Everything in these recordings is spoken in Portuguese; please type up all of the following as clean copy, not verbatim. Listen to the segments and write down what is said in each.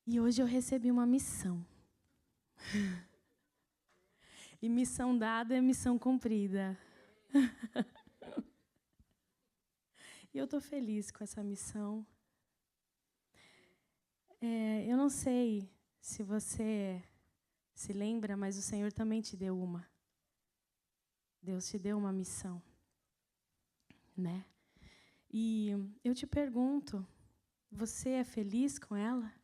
E hoje eu recebi uma missão. E missão dada é missão cumprida. E eu estou feliz com essa missão. Eu não sei se você se lembra, mas o Senhor também te deu uma. Deus te deu uma missão, né? E eu te pergunto, você é feliz com ela?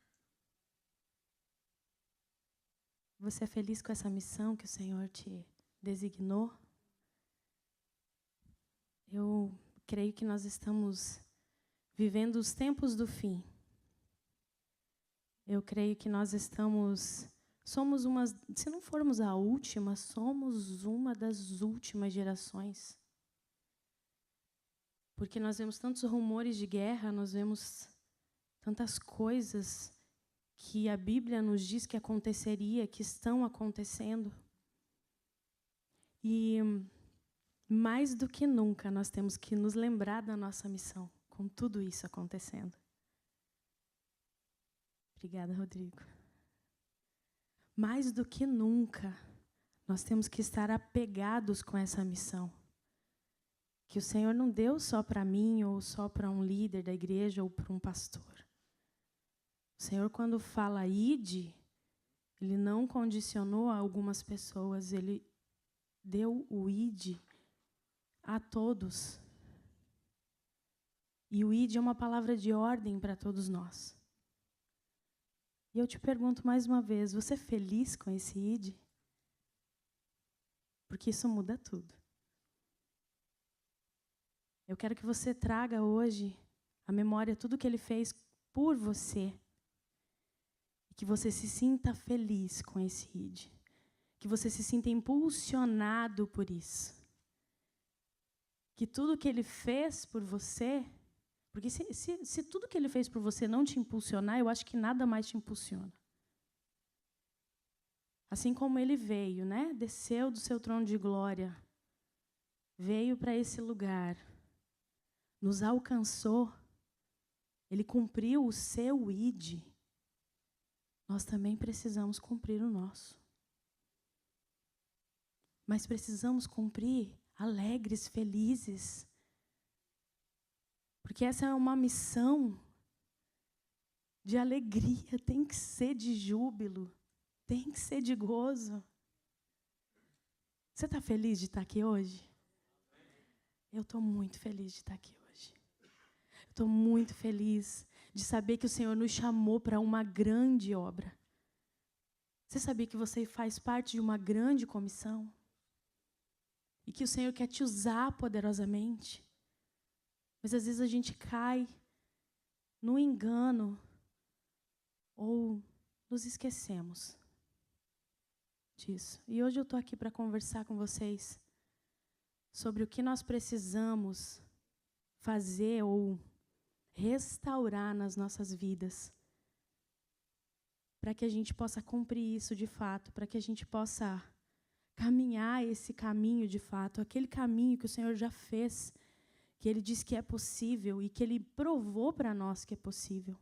Você é feliz com essa missão que o Senhor te designou? Eu creio que nós estamos vivendo os tempos do fim. Eu creio que nós somos se não formos a última, somos uma das últimas gerações. Porque nós vemos tantos rumores de guerra, nós vemos tantas coisas que a Bíblia nos diz que aconteceria, que estão acontecendo. E mais do que nunca nós temos que nos lembrar da nossa missão, com tudo isso acontecendo. Obrigada, Rodrigo. Mais do que nunca, nós temos que estar apegados com essa missão. Que o Senhor não deu só para mim, ou só para um líder da igreja, ou para um pastor. O Senhor, quando fala ide, Ele não condicionou a algumas pessoas, Ele deu o ide a todos. E o ide é uma palavra de ordem para todos nós. E eu te pergunto mais uma vez, você é feliz com esse ide? Porque isso muda tudo. Eu quero que você traga hoje à memória tudo que Ele fez por você. E que você se sinta feliz com esse ide. Que você se sinta impulsionado por isso. Que tudo que Ele fez por você... Porque se tudo que Ele fez por você não te impulsionar, eu acho que nada mais te impulsiona. Assim como Ele veio, né? Desceu do seu trono de glória, veio para esse lugar, nos alcançou, Ele cumpriu o seu ide. Nós também precisamos cumprir o nosso. Mas precisamos cumprir alegres, felizes. Porque essa é uma missão de alegria, tem que ser de júbilo, tem que ser de gozo. Você está feliz de estar aqui hoje? Eu estou muito feliz de estar aqui hoje. Estou muito feliz de saber que o Senhor nos chamou para uma grande obra. Você sabia que você faz parte de uma grande comissão? E que o Senhor quer te usar poderosamente? Mas às vezes a gente cai no engano ou nos esquecemos disso. E hoje eu estou aqui para conversar com vocês sobre o que nós precisamos fazer ou restaurar nas nossas vidas para que a gente possa cumprir isso de fato, para que a gente possa caminhar esse caminho de fato, aquele caminho que o Senhor já fez, que Ele diz que é possível e que Ele provou para nós que é possível.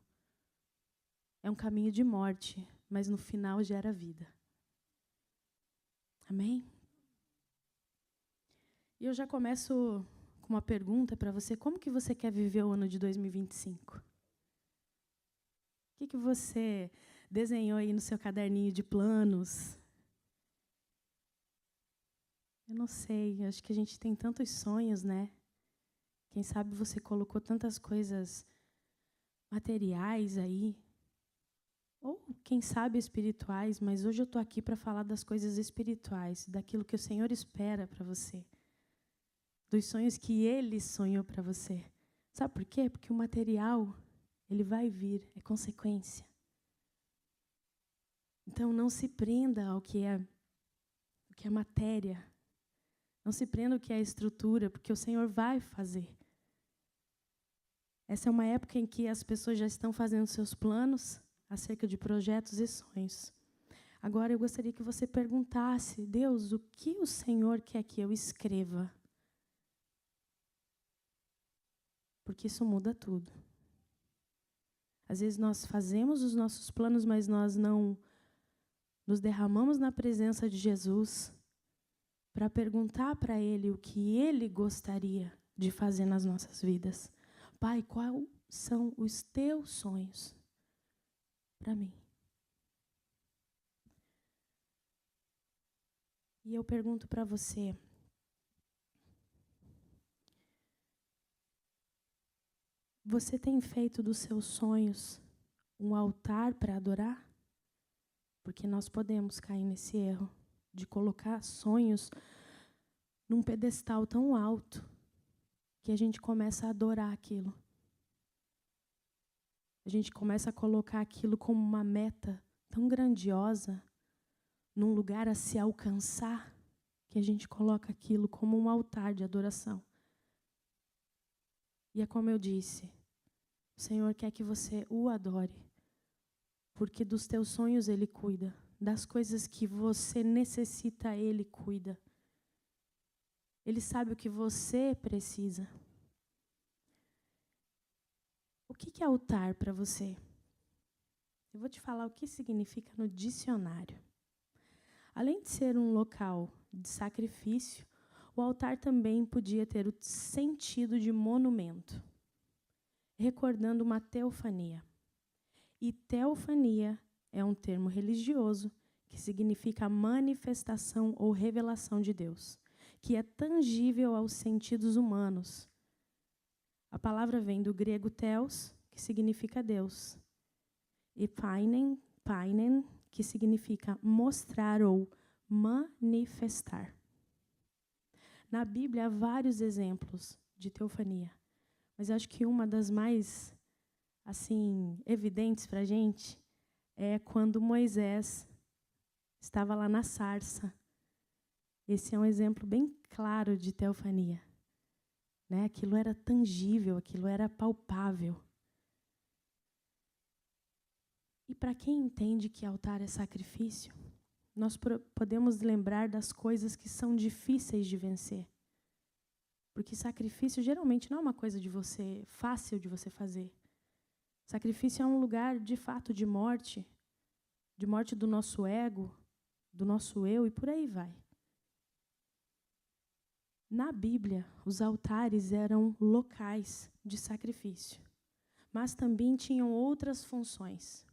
É um caminho de morte, mas no final gera vida. Amém? E eu já começo com uma pergunta para você. Como que você quer viver o ano de 2025? O que você desenhou aí no seu caderninho de planos? Eu não sei, acho que a gente tem tantos sonhos, né? Quem sabe você colocou tantas coisas materiais aí, ou quem sabe espirituais, mas hoje eu estou aqui para falar das coisas espirituais, daquilo que o Senhor espera para você, dos sonhos que Ele sonhou para você. Sabe por quê? Porque o material, ele vai vir, é consequência. Então não se prenda ao que é matéria, não se prenda ao que é estrutura, porque o Senhor vai fazer. Essa é uma época em que as pessoas já estão fazendo seus planos acerca de projetos e sonhos. Agora eu gostaria que você perguntasse, Deus, o que o Senhor quer que eu escreva? Porque isso muda tudo. Às vezes nós fazemos os nossos planos, mas nós não nos derramamos na presença de Jesus para perguntar para Ele o que Ele gostaria de fazer nas nossas vidas. Pai, quais são os teus sonhos para mim? E eu pergunto para você, você tem feito dos seus sonhos um altar para adorar? Porque nós podemos cair nesse erro de colocar sonhos num pedestal tão alto que a gente começa a adorar aquilo. A gente começa a colocar aquilo como uma meta tão grandiosa, num lugar a se alcançar, que a gente coloca aquilo como um altar de adoração. E é como eu disse, o Senhor quer que você o adore, porque dos teus sonhos Ele cuida, das coisas que você necessita Ele cuida. Ele sabe o que você precisa. O que é altar para você? Eu vou te falar o que significa no dicionário. Além de ser um local de sacrifício, o altar também podia ter o sentido de monumento, recordando uma teofania. E teofania é um termo religioso que significa manifestação ou revelação de Deus, que é tangível aos sentidos humanos. A palavra vem do grego theos, que significa Deus, e painen, que significa mostrar ou manifestar. Na Bíblia há vários exemplos de teofania, mas eu acho que uma das mais evidentes para a gente é quando Moisés estava lá na sarça. Esse é um exemplo bem claro de teofania. Né? Aquilo era tangível, aquilo era palpável. E para quem entende que altar é sacrifício, nós podemos lembrar das coisas que são difíceis de vencer. Porque sacrifício geralmente não é uma coisa fácil de você fazer. Sacrifício é um lugar, de fato, de morte do nosso ego, do nosso eu e por aí vai. Na Bíblia, os altares eram locais de sacrifício, mas também tinham outras funções,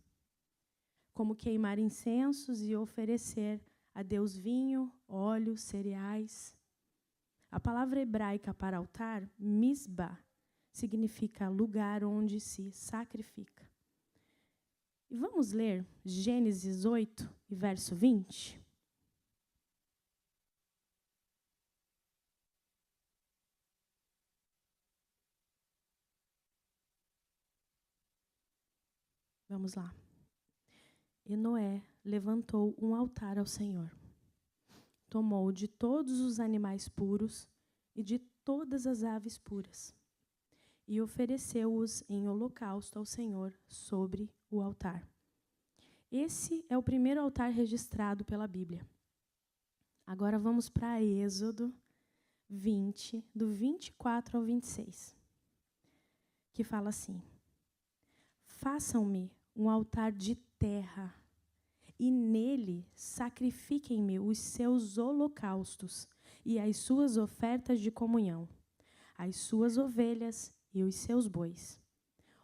como queimar incensos e oferecer a Deus vinho, óleo, cereais. A palavra hebraica para altar, misbah, significa lugar onde se sacrifica. E vamos ler Gênesis 8, verso 20? Vamos lá. E Noé levantou um altar ao Senhor. Tomou de todos os animais puros e de todas as aves puras e ofereceu-os em holocausto ao Senhor sobre o altar. Esse é o primeiro altar registrado pela Bíblia. Agora vamos para Êxodo 20, do 24 ao 26, que fala assim: Façam-me um altar de terra, e nele sacrifiquem-me os seus holocaustos e as suas ofertas de comunhão, as suas ovelhas e os seus bois.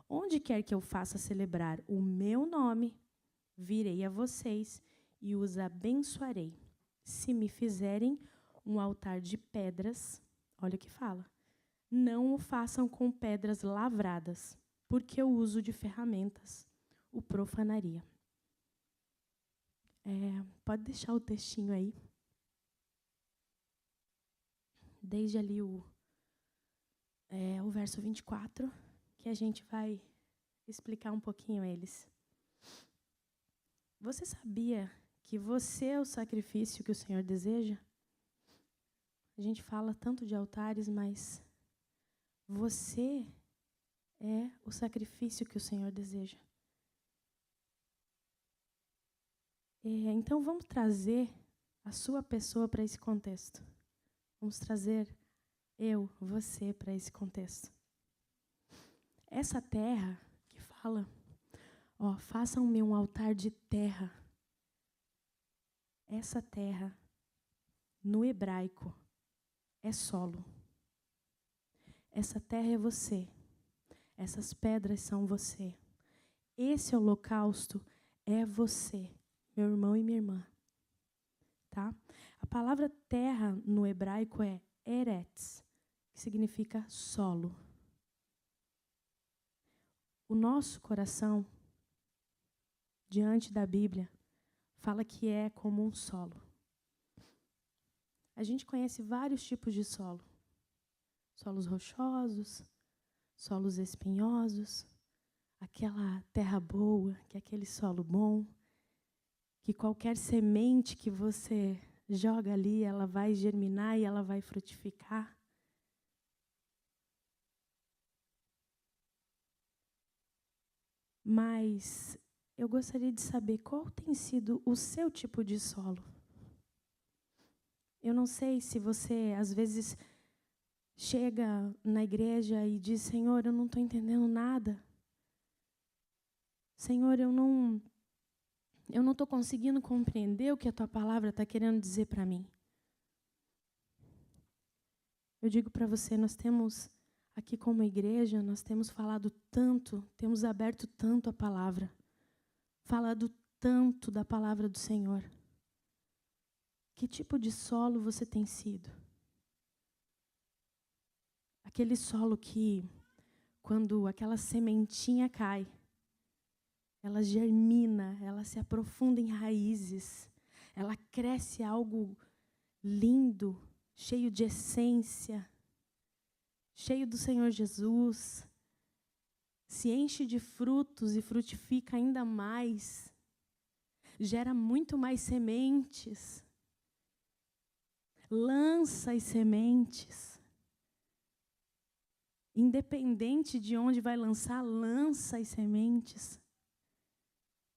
Onde quer que eu faça celebrar o meu nome, virei a vocês e os abençoarei. Se me fizerem um altar de pedras, olha o que fala, não o façam com pedras lavradas, porque o uso de ferramentas o profanaria. Pode deixar o textinho aí. Desde ali o verso 24, que a gente vai explicar um pouquinho eles. Você sabia que você é o sacrifício que o Senhor deseja? A gente fala tanto de altares, mas você é o sacrifício que o Senhor deseja. Então vamos trazer a sua pessoa para esse contexto. Vamos trazer você para esse contexto. Essa terra que fala façam-me um altar de terra. Essa terra, no hebraico, é solo. Essa terra é você. Essas pedras são você. Esse holocausto é você, meu irmão e minha irmã. Tá? A palavra terra no hebraico é eretz, que significa solo. O nosso coração, diante da Bíblia, fala que é como um solo. A gente conhece vários tipos de solo. Solos rochosos, solos espinhosos, aquela terra boa, que é aquele solo bom, que qualquer semente que você joga ali, ela vai germinar e ela vai frutificar. Mas eu gostaria de saber qual tem sido o seu tipo de solo. Eu não sei se você, às vezes, chega na igreja e diz: Senhor, eu não estou entendendo nada. Senhor, eu não estou conseguindo compreender o que a Tua palavra está querendo dizer para mim. Eu digo para você, nós temos, aqui como igreja, nós temos falado tanto, temos aberto tanto a palavra, falado tanto da palavra do Senhor. Que tipo de solo você tem sido? Aquele solo que, quando aquela sementinha cai, ela germina, ela se aprofunda em raízes, ela cresce algo lindo, cheio de essência, cheio do Senhor Jesus, se enche de frutos e frutifica ainda mais, gera muito mais sementes, lança as sementes. Independente de onde vai lançar, lança as sementes.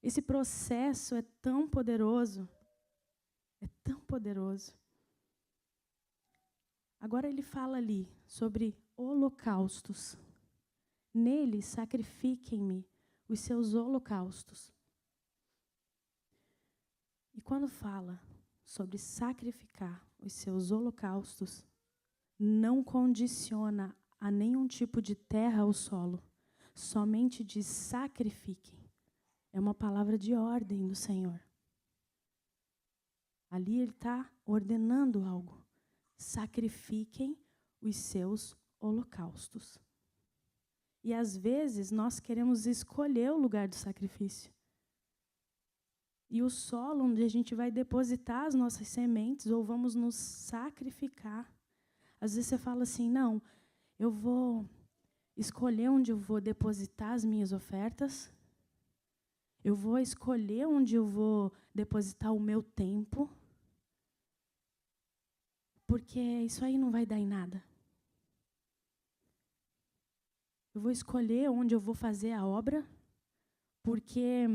Esse processo é tão poderoso. É tão poderoso. Agora ele fala ali sobre holocaustos. Nele, sacrifiquem-me os seus holocaustos. E quando fala sobre sacrificar os seus holocaustos, não condiciona a nenhum tipo de terra ou solo. Somente diz sacrifiquem. É uma palavra de ordem do Senhor. Ali ele está ordenando algo. Sacrifiquem os seus holocaustos. E às vezes nós queremos escolher o lugar do sacrifício. E o solo onde a gente vai depositar as nossas sementes ou vamos nos sacrificar. Às vezes você fala assim, não, eu vou escolher onde eu vou depositar as minhas ofertas. Eu vou escolher onde eu vou depositar o meu tempo. Porque isso aí não vai dar em nada. Eu vou escolher onde eu vou fazer a obra. Porque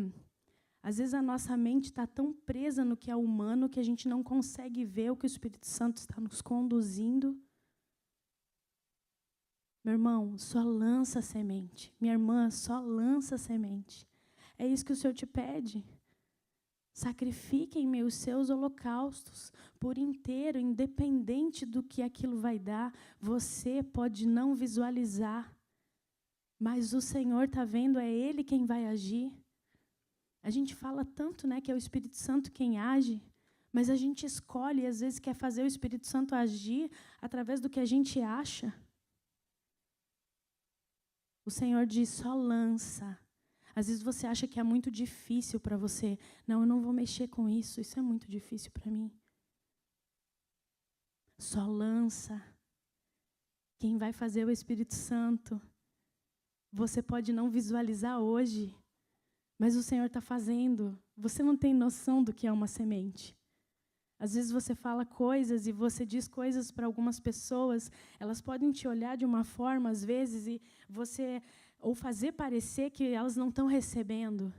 às vezes a nossa mente está tão presa no que é humano que a gente não consegue ver o que o Espírito Santo está nos conduzindo. Meu irmão, só lança semente. Minha irmã, só lança semente. É isso que o Senhor te pede. Sacrifiquem-me os seus holocaustos por inteiro, independente do que aquilo vai dar. Você pode não visualizar, mas o Senhor está vendo, é Ele quem vai agir. A gente fala tanto, né, que é o Espírito Santo quem age, mas a gente escolhe, às vezes quer fazer o Espírito Santo agir através do que a gente acha. O Senhor diz, só lança. Às vezes você acha que é muito difícil para você. Não, eu não vou mexer com isso. Isso é muito difícil para mim. Só lança. Quem vai fazer o Espírito Santo? Você pode não visualizar hoje, mas o Senhor está fazendo. Você não tem noção do que é uma semente. Às vezes você fala coisas e você diz coisas para algumas pessoas, elas podem te olhar de uma forma, às vezes, e você, ou fazer parecer que elas não estão recebendo.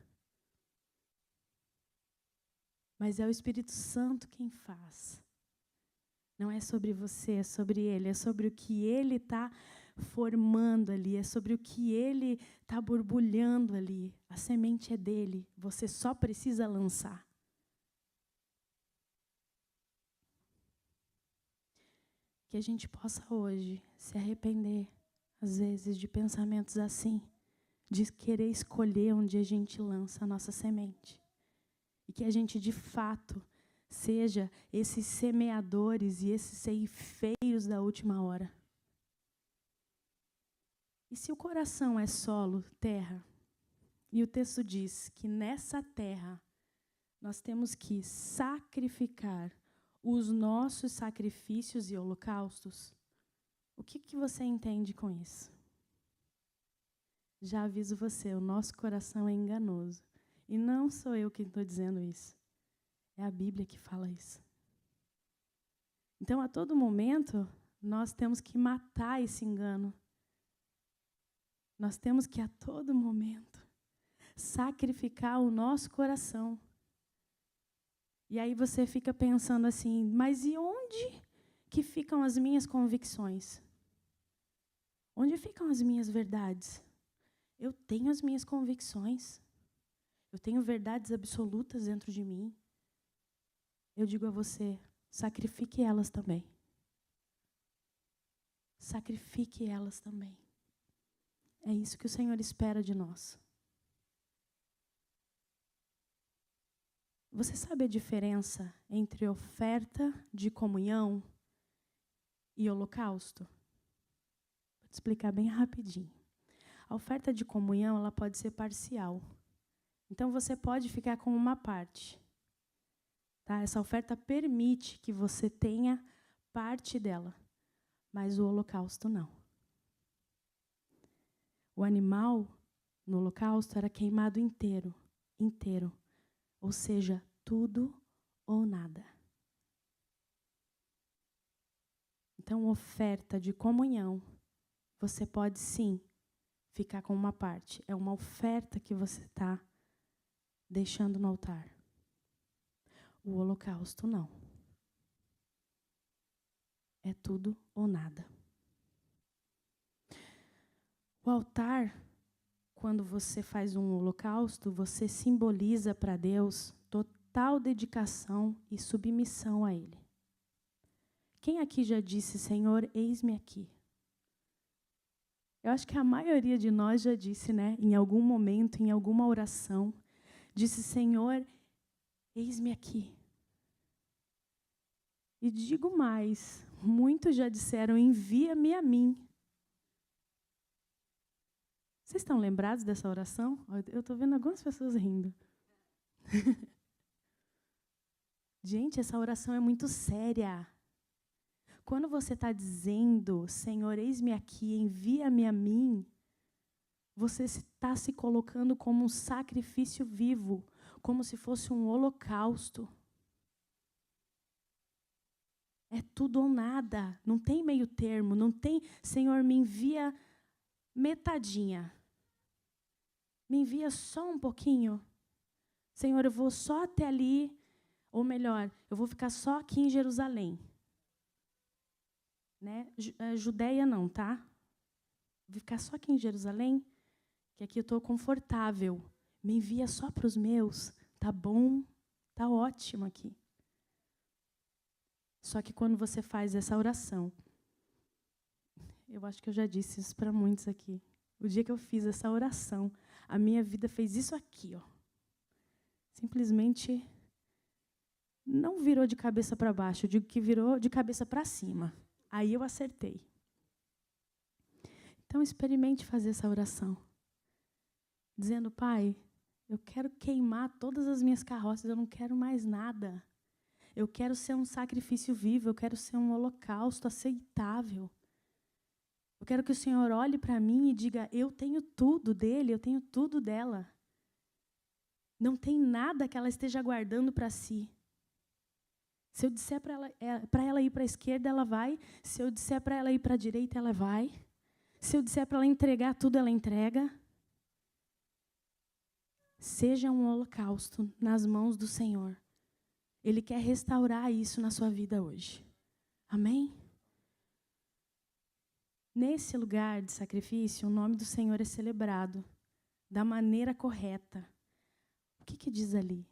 Mas é o Espírito Santo quem faz. Não é sobre você, é sobre Ele, é sobre o que Ele está formando ali, é sobre o que Ele está borbulhando ali. A semente é dele, você só precisa lançar. Que a gente possa hoje se arrepender, às vezes, de pensamentos assim, de querer escolher onde a gente lança a nossa semente. E que a gente, de fato, seja esses semeadores e esses ceifeiros da última hora. E se o coração é solo, terra, e o texto diz que nessa terra nós temos que sacrificar os nossos sacrifícios e holocaustos, o que você entende com isso? Já aviso você, o nosso coração é enganoso. E não sou eu quem estou dizendo isso. É a Bíblia que fala isso. Então, a todo momento, nós temos que matar esse engano. Nós temos que, a todo momento, sacrificar o nosso coração. E aí você fica pensando assim, mas e onde que ficam as minhas convicções? Onde ficam as minhas verdades? Eu tenho as minhas convicções. Eu tenho verdades absolutas dentro de mim. Eu digo a você, sacrifique elas também. Sacrifique elas também. É isso que o Senhor espera de nós. Você sabe a diferença entre oferta de comunhão e holocausto? Vou te explicar bem rapidinho. A oferta de comunhão, ela pode ser parcial. Então, você pode ficar com uma parte. Tá? Essa oferta permite que você tenha parte dela, mas o holocausto não. O animal, no holocausto, era queimado inteiro. Ou seja, tudo ou nada. Então, oferta de comunhão, você pode sim ficar com uma parte. É uma oferta que você está deixando no altar. O holocausto não. É tudo ou nada. O altar, quando você faz um holocausto, você simboliza para Deus total dedicação e submissão a Ele. Quem aqui já disse, Senhor, eis-me aqui? Eu acho que a maioria de nós já disse, né? Em algum momento, em alguma oração, disse, Senhor, eis-me aqui. E digo mais, muitos já disseram, envia-me a mim. Vocês estão lembrados dessa oração? Eu estou vendo algumas pessoas rindo. Gente, essa oração é muito séria. Quando você está dizendo, Senhor, eis-me aqui, envia-me a mim, você está se colocando como um sacrifício vivo, como se fosse um holocausto. É tudo ou nada, não tem meio termo, não tem, Senhor, me envia metadinha. Me envia só um pouquinho. Senhor, eu vou só até ali, ou melhor, eu vou ficar só aqui em Jerusalém. Né? Judeia não, tá? Vou ficar só aqui em Jerusalém, que aqui eu estou confortável. Me envia só para os meus. Tá bom, tá ótimo aqui. Só que quando você faz essa oração, eu acho que eu já disse isso para muitos aqui. O dia que eu fiz essa oração, a minha vida fez isso aqui, ó. Simplesmente não virou de cabeça para baixo, eu digo que virou de cabeça para cima. Aí eu acertei. Então, experimente fazer essa oração. Dizendo, Pai, eu quero queimar todas as minhas carroças, eu não quero mais nada. Eu quero ser um sacrifício vivo, eu quero ser um holocausto aceitável. Eu quero que o Senhor olhe para mim e diga, eu tenho tudo dele, eu tenho tudo dela. Não tem nada que ela esteja guardando para si. Se eu disser para ela ir para a esquerda, ela vai. Se eu disser para ela ir para a direita, ela vai. Se eu disser para ela entregar tudo, ela entrega. Seja um holocausto nas mãos do Senhor. Ele quer restaurar isso na sua vida hoje. Amém? Nesse lugar de sacrifício, o nome do Senhor é celebrado da maneira correta. O que diz ali?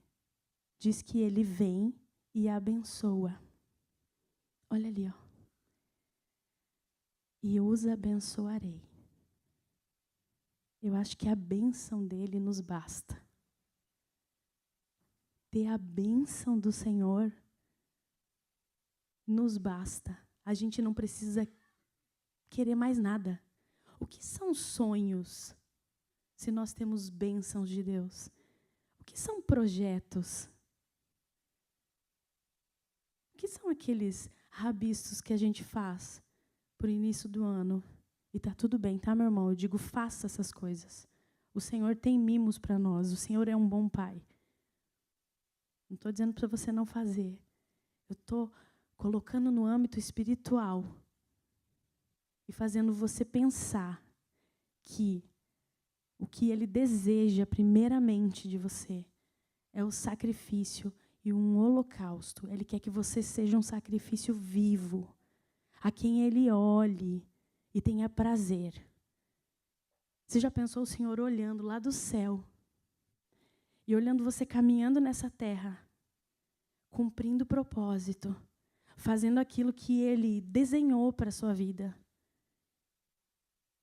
Diz que Ele vem e abençoa. Olha ali, ó. E os abençoarei. Eu acho que a bênção dele nos basta. Ter a bênção do Senhor nos basta. A gente não precisa querer mais nada. O que são sonhos se nós temos bênçãos de Deus? O que são projetos? O que são aqueles rabiscos que a gente faz por início do ano? E tá tudo bem, tá, meu irmão? Eu digo, faça essas coisas. O Senhor tem mimos para nós. O Senhor é um bom pai. Não estou dizendo para você não fazer. Eu estou colocando no âmbito espiritual e fazendo você pensar que o que Ele deseja primeiramente de você é o sacrifício e um holocausto. Ele quer que você seja um sacrifício vivo, a quem Ele olhe e tenha prazer. Você já pensou o Senhor olhando lá do céu e olhando você caminhando nessa terra, cumprindo o propósito, fazendo aquilo que Ele desenhou para a sua vida?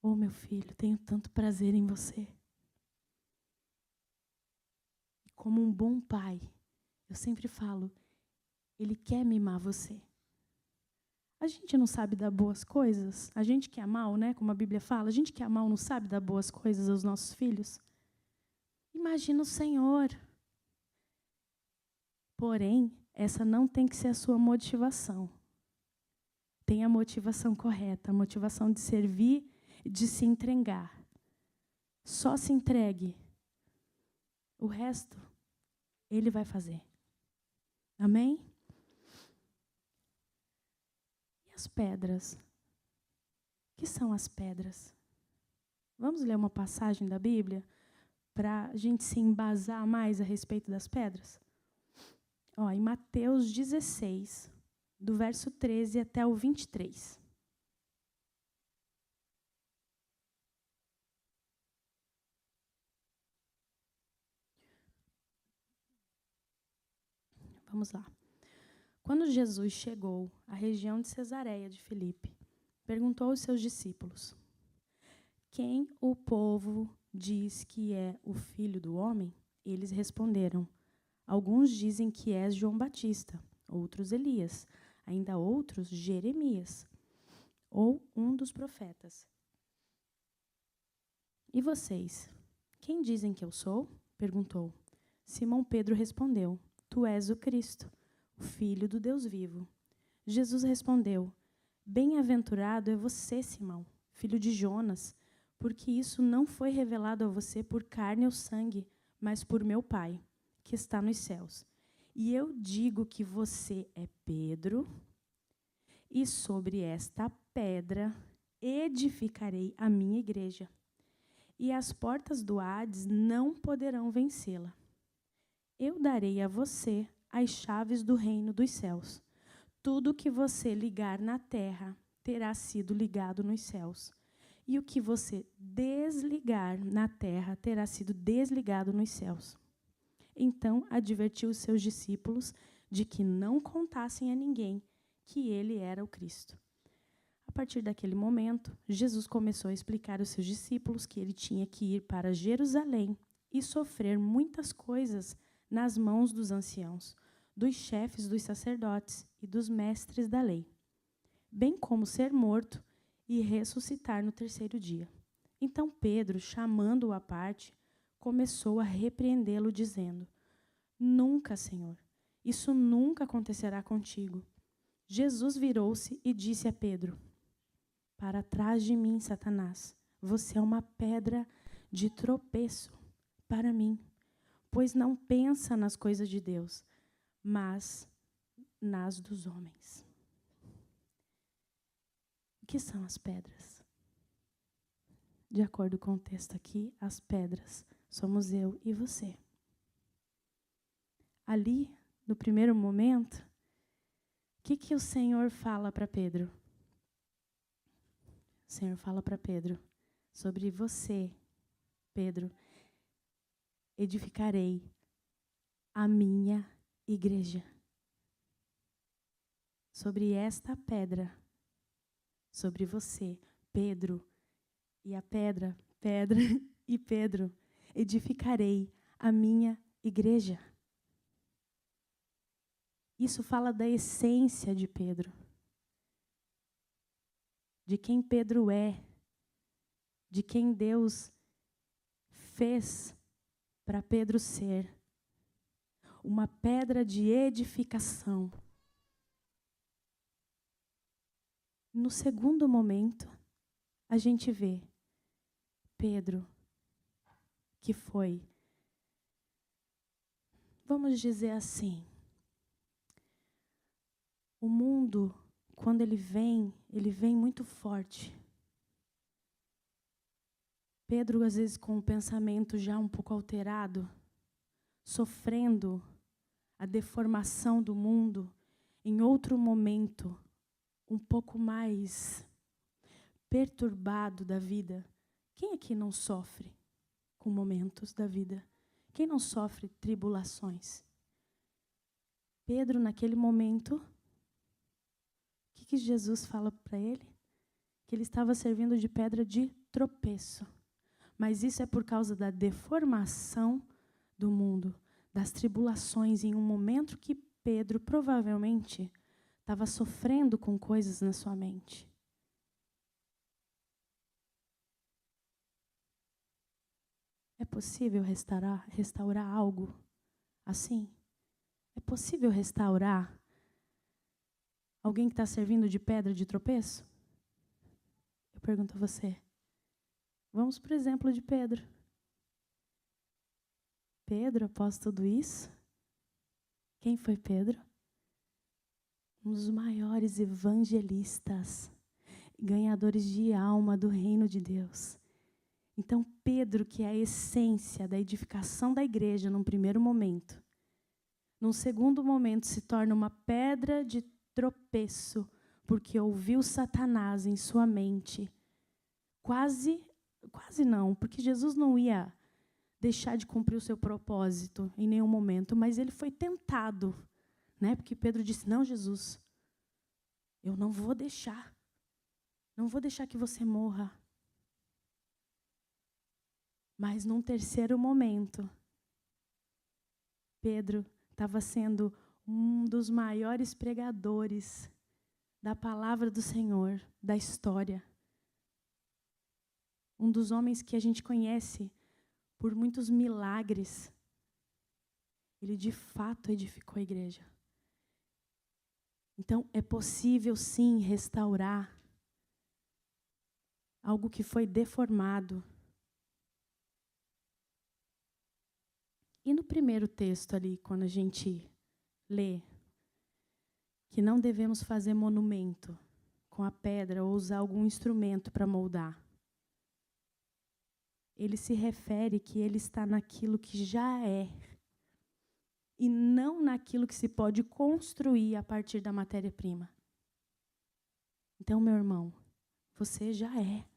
Oh, meu filho, tenho tanto prazer em você. Como um bom pai, eu sempre falo, Ele quer mimar você. A gente não sabe dar boas coisas? A gente que é mal, né? Como a Bíblia fala, a gente que é mal não sabe dar boas coisas aos nossos filhos? Imagina o Senhor. Porém, essa não tem que ser a sua motivação. Tem a motivação correta, a motivação de servir e de se entregar. Só se entregue. O resto, Ele vai fazer. Amém? E as pedras? O que são as pedras? Vamos ler uma passagem da Bíblia para a gente se embasar mais a respeito das pedras? Ó, em Mateus 16, do verso 13 até o 23. Vamos lá. Quando Jesus chegou à região de Cesareia de Filipe, perguntou aos seus discípulos: quem o povo diz que é o Filho do Homem? Eles responderam: alguns dizem que és João Batista, outros Elias, ainda outros Jeremias, ou um dos profetas. E vocês? Quem dizem que eu sou? Perguntou. Simão Pedro respondeu: tu és o Cristo, o Filho do Deus vivo. Jesus respondeu: bem-aventurado é você, Simão, filho de Jonas, porque isso não foi revelado a você por carne ou sangue, mas por meu Pai, que está nos céus. E eu digo que você é Pedro, e sobre esta pedra edificarei a minha igreja, e as portas do Hades não poderão vencê-la. Eu darei a você as chaves do reino dos céus. Tudo que você ligar na terra terá sido ligado nos céus. E o que você desligar na terra terá sido desligado nos céus. Então advertiu os seus discípulos de que não contassem a ninguém que ele era o Cristo. A partir daquele momento, Jesus começou a explicar aos seus discípulos que ele tinha que ir para Jerusalém e sofrer muitas coisas nas mãos dos anciãos, dos chefes dos sacerdotes e dos mestres da lei, bem como ser morto e ressuscitar no terceiro dia. Então Pedro, chamando-o à parte, começou a repreendê-lo, dizendo: nunca, Senhor, isso nunca acontecerá contigo. Jesus virou-se e disse a Pedro: para trás de mim, Satanás, você é uma pedra de tropeço para mim, pois não pensa nas coisas de Deus, mas nas dos homens. O que são as pedras? De acordo com o texto aqui, as pedras somos eu e você. Ali, no primeiro momento, o que o Senhor fala para Pedro? O Senhor fala para Pedro: sobre você, Pedro, edificarei a minha igreja. Sobre esta pedra, sobre você, Pedro, e a pedra e Pedro, edificarei a minha igreja. Isso fala da essência de Pedro, de quem Pedro é, de quem Deus fez para Pedro ser. Uma pedra de edificação. No segundo momento, a gente vê Pedro, que foi, vamos dizer assim, o mundo, quando ele vem muito forte. Pedro, às vezes, com o pensamento já um pouco alterado, sofrendo a deformação do mundo, em outro momento, um pouco mais perturbado da vida. Quem aqui não sofre com momentos da vida? Quem não sofre tribulações? Pedro, naquele momento, o que Jesus fala para ele? Que ele estava servindo de pedra de tropeço. Mas isso é por causa da deformação do mundo, das tribulações, em um momento que Pedro provavelmente estava sofrendo com coisas na sua mente. É possível restaurar algo assim? É possível restaurar alguém que está servindo de pedra de tropeço? Eu pergunto a você. Vamos para o exemplo de Pedro. Pedro, após tudo isso, quem foi Pedro? Um dos maiores evangelistas, ganhadores de alma do reino de Deus. Então, Pedro, que é a essência da edificação da igreja num primeiro momento, num segundo momento se torna uma pedra de tropeço, porque ouviu Satanás em sua mente. Quase não, porque Jesus não ia deixar de cumprir o seu propósito em nenhum momento, mas ele foi tentado, né? Porque Pedro disse: não, Jesus, eu não vou deixar que você morra. Mas num terceiro momento, Pedro estava sendo um dos maiores pregadores da palavra do Senhor, da história. Um dos homens que a gente conhece por muitos milagres. Ele de fato edificou a igreja. Então, é possível sim restaurar algo que foi deformado. E no primeiro texto ali, quando a gente lê que não devemos fazer monumento com a pedra ou usar algum instrumento para moldar, ele se refere que ele está naquilo que já é e não naquilo que se pode construir a partir da matéria-prima. Então, meu irmão, você já é.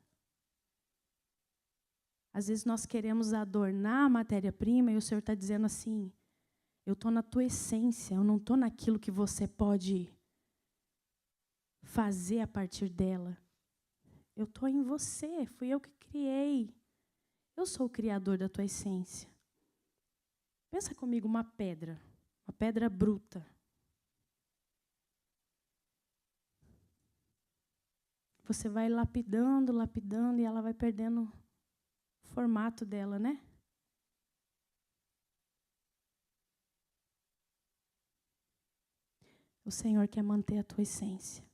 Às vezes nós queremos adornar a matéria-prima e o Senhor está dizendo assim: eu estou na tua essência, eu não estou naquilo que você pode fazer a partir dela. Eu estou em você, fui eu que criei. Eu sou o criador da tua essência. Pensa comigo uma pedra bruta. Você vai lapidando e ela vai perdendo o formato dela, né? O Senhor quer manter a tua essência.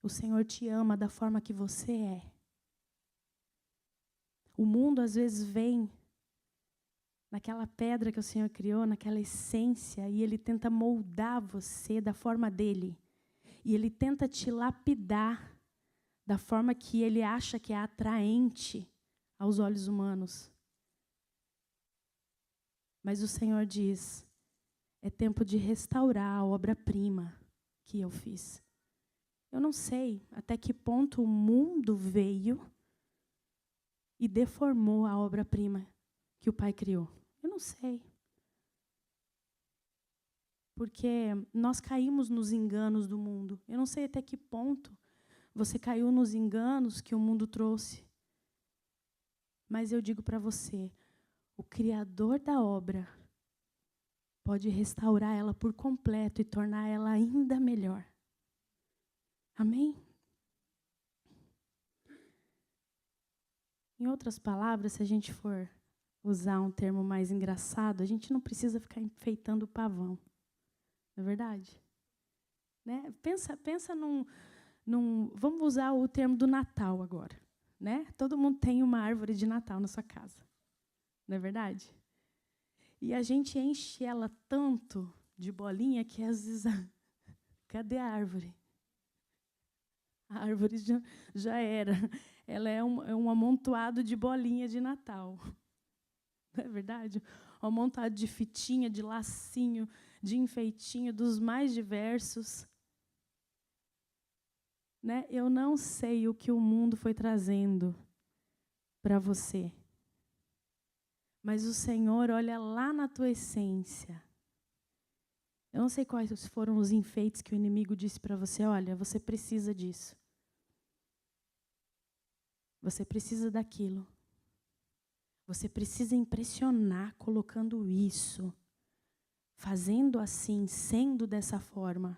O Senhor te ama da forma que você é. O mundo às vezes vem naquela pedra que o Senhor criou, naquela essência, e ele tenta moldar você da forma dele. E ele tenta te lapidar da forma que ele acha que é atraente aos olhos humanos. Mas o Senhor diz: é tempo de restaurar a obra-prima que eu fiz. Eu não sei até que ponto o mundo veio e deformou a obra-prima que o Pai criou. Eu não sei. Porque nós caímos nos enganos do mundo. Eu não sei até que ponto você caiu nos enganos que o mundo trouxe. Mas eu digo para você, o Criador da obra pode restaurar ela por completo e tornar ela ainda melhor. Amém? Em outras palavras, se a gente for usar um termo mais engraçado, a gente não precisa ficar enfeitando o pavão. Não é verdade? Né? Pensa num... Vamos usar o termo do Natal agora. Né? Todo mundo tem uma árvore de Natal na sua casa. Não é verdade? E a gente enche ela tanto de bolinha que às vezes... Cadê a árvore? A árvore já era. Ela é um amontoado de bolinha de Natal. Não é verdade? Um amontoado de fitinha, de lacinho, de enfeitinho, dos mais diversos. Né? Eu não sei o que o mundo foi trazendo para você. Mas o Senhor olha lá na tua essência. Eu não sei quais foram os enfeites que o inimigo disse para você. Olha, você precisa disso. Você precisa daquilo. Você precisa impressionar colocando isso. Fazendo assim, sendo dessa forma.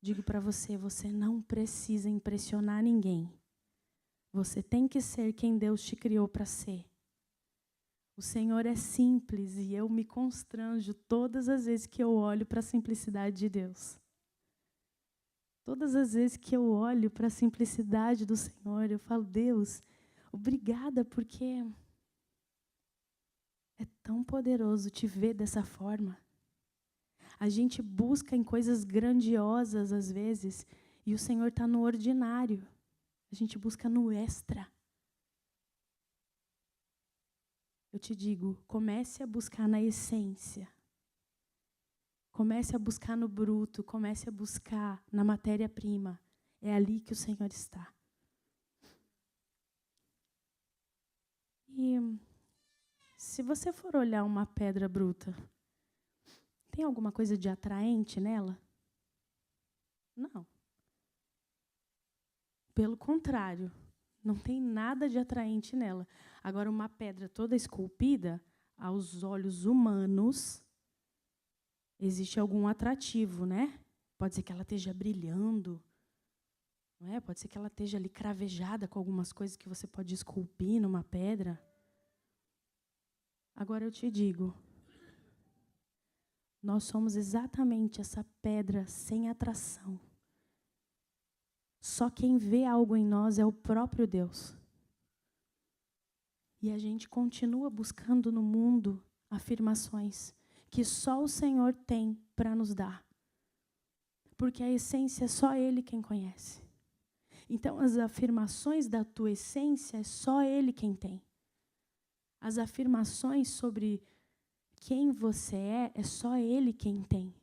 Digo para você, você não precisa impressionar ninguém. Você tem que ser quem Deus te criou para ser. O Senhor é simples e eu me constranjo todas as vezes que eu olho para a simplicidade de Deus. Todas as vezes que eu olho para a simplicidade do Senhor, eu falo, Deus, obrigada porque é tão poderoso te ver dessa forma. A gente busca em coisas grandiosas às vezes e o Senhor está no ordinário. A gente busca no extra. Eu te digo, comece a buscar na essência. Comece a buscar no bruto, comece a buscar na matéria-prima. É ali que o Senhor está. E se você for olhar uma pedra bruta, tem alguma coisa de atraente nela? Não. Pelo contrário, não tem nada de atraente nela. Agora, uma pedra toda esculpida, aos olhos humanos, existe algum atrativo, né? Pode ser que ela esteja brilhando, não é? Pode ser que ela esteja ali cravejada com algumas coisas que você pode esculpir numa pedra. Agora eu te digo, nós somos exatamente essa pedra sem atração. Só quem vê algo em nós é o próprio Deus. E a gente continua buscando no mundo afirmações que só o Senhor tem para nos dar. Porque a essência é só Ele quem conhece. Então, as afirmações da tua essência é só Ele quem tem. As afirmações sobre quem você é só Ele quem tem.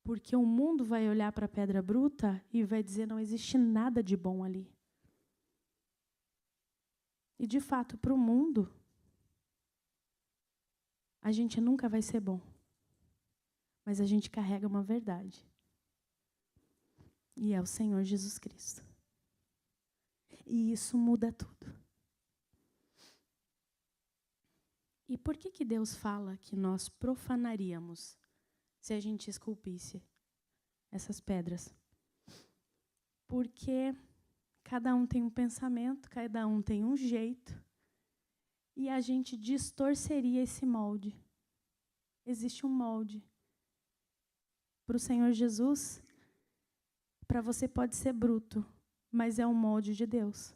Porque o mundo vai olhar para a pedra bruta e vai dizer, não existe nada de bom ali. E, de fato, para o mundo, a gente nunca vai ser bom. Mas a gente carrega uma verdade. E é o Senhor Jesus Cristo. E isso muda tudo. E por que Deus fala que nós profanaríamos se a gente esculpisse essas pedras? Porque cada um tem um pensamento, cada um tem um jeito, e a gente distorceria esse molde. Existe um molde. Para o Senhor Jesus, para você pode ser bruto, mas é um molde de Deus.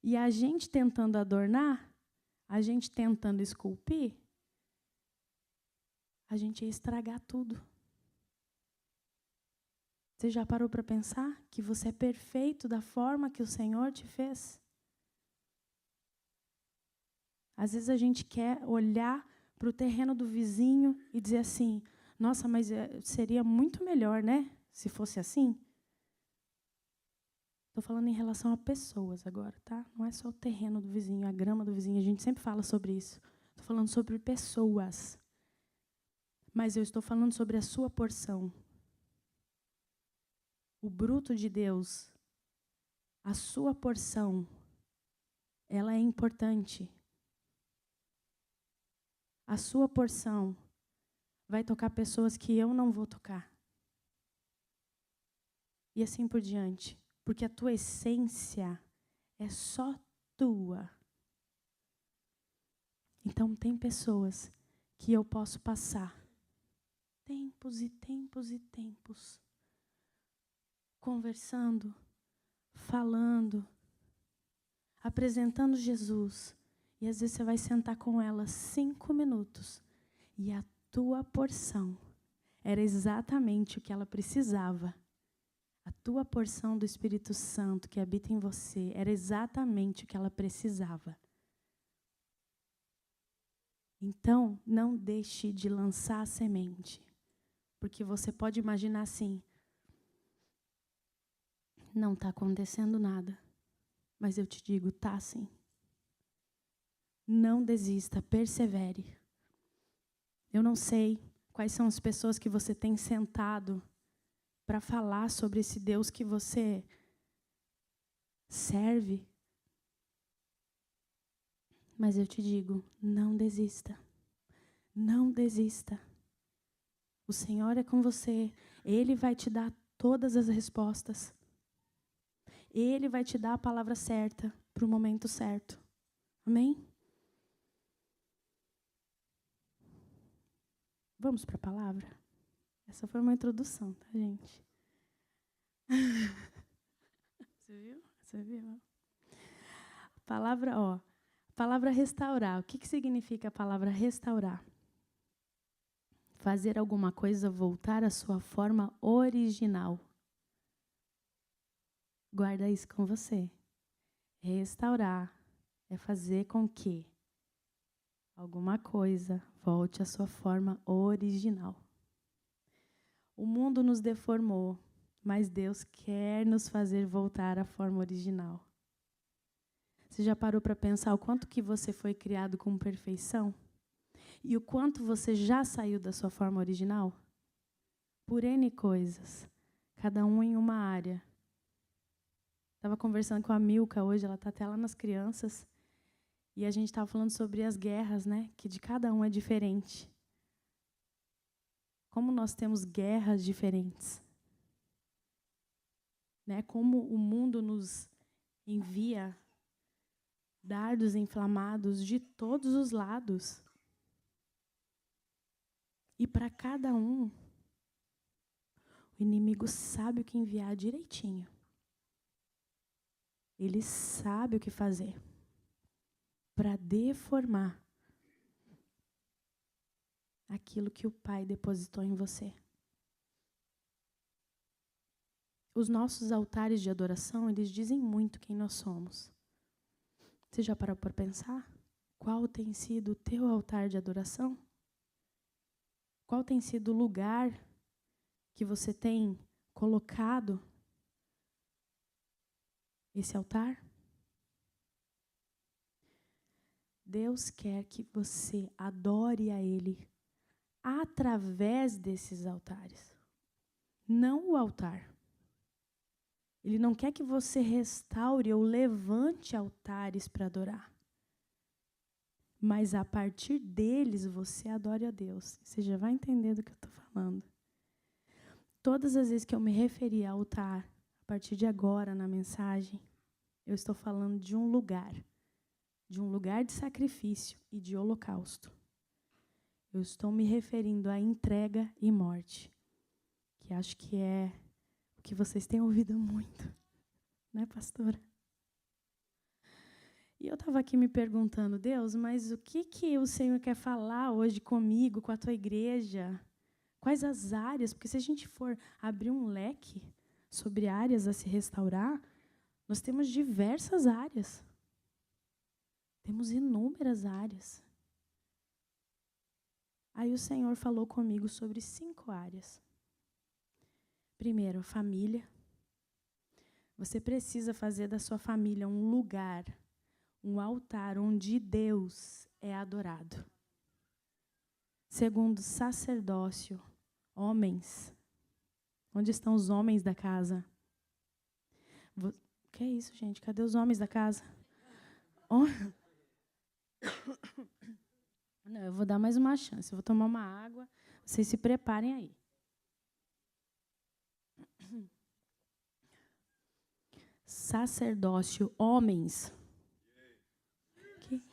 E a gente tentando adornar, a gente tentando esculpir, a gente ia estragar tudo. Você já parou para pensar que você é perfeito da forma que o Senhor te fez? Às vezes a gente quer olhar para o terreno do vizinho e dizer assim, Nossa, mas seria muito melhor, né? Se fosse assim. Estou falando em relação a pessoas agora, tá? Não é só o terreno do vizinho, a grama do vizinho. A gente sempre fala sobre isso. Estou falando sobre pessoas. Mas eu estou falando sobre a sua porção. O bruto de Deus, a sua porção, ela é importante. A sua porção vai tocar pessoas que eu não vou tocar. E assim por diante. Porque a tua essência é só tua. Então tem pessoas que eu posso passar tempos e tempos e tempos conversando, falando, apresentando Jesus. E às vezes você vai sentar com ela 5 minutos e a tua porção era exatamente o que ela precisava. A tua porção do Espírito Santo que habita em você era exatamente o que ela precisava. Então, não deixe de lançar a semente. Porque você pode imaginar assim, não está acontecendo nada. Mas eu te digo, tá sim. Não desista, persevere. Eu não sei quais são as pessoas que você tem sentado para falar sobre esse Deus que você serve. Mas eu te digo, não desista. Não desista. O Senhor é com você. Ele vai te dar todas as respostas. Ele vai te dar a palavra certa para o momento certo. Amém? Vamos para a palavra? Essa foi uma introdução, tá, gente? Você viu? Você viu? Palavra restaurar. O que significa a palavra restaurar? Fazer alguma coisa voltar à sua forma original. Guarda isso com você. Restaurar é fazer com que alguma coisa volte à sua forma original. O mundo nos deformou, mas Deus quer nos fazer voltar à forma original. Você já parou para pensar o quanto que você foi criado com perfeição? E o quanto você já saiu da sua forma original? Por N coisas, cada um em uma área. Estava conversando com a Milka hoje, ela está até lá nas crianças, e a gente estava falando sobre as guerras, né? Que de cada um é diferente. Como nós temos guerras diferentes. Né? Como o mundo nos envia dardos inflamados de todos os lados. E para cada um, o inimigo sabe o que enviar direitinho. Ele sabe o que fazer para deformar aquilo que o Pai depositou em você. Os nossos altares de adoração, eles dizem muito quem nós somos. Você já parou para pensar? Qual tem sido o teu altar de adoração? Qual tem sido o lugar que você tem colocado esse altar? Deus quer que você adore a Ele através desses altares. Não o altar. Ele não quer que você restaure ou levante altares para adorar. Mas a partir deles você adore a Deus. Você já vai entender do que eu estou falando. Todas as vezes que eu me referi a altar, a partir de agora na mensagem, eu estou falando de um lugar de sacrifício e de holocausto. Eu estou me referindo à entrega e morte, que acho que é o que vocês têm ouvido muito, né, pastora? E eu estava aqui me perguntando, Deus, mas o que o Senhor quer falar hoje comigo, com a tua igreja? Quais as áreas? Porque se a gente for abrir um leque sobre áreas a se restaurar, nós temos diversas áreas. Temos inúmeras áreas. Aí o Senhor falou comigo sobre 5 áreas. Primeiro, família. Você precisa fazer da sua família um lugar, um altar onde Deus é adorado. Segundo, sacerdócio. Homens. Onde estão os homens da casa? Que é isso, gente? Cadê os homens da casa? Não, eu vou dar mais uma chance. Eu vou tomar uma água. Vocês se preparem aí. Sacerdócio, homens. Que?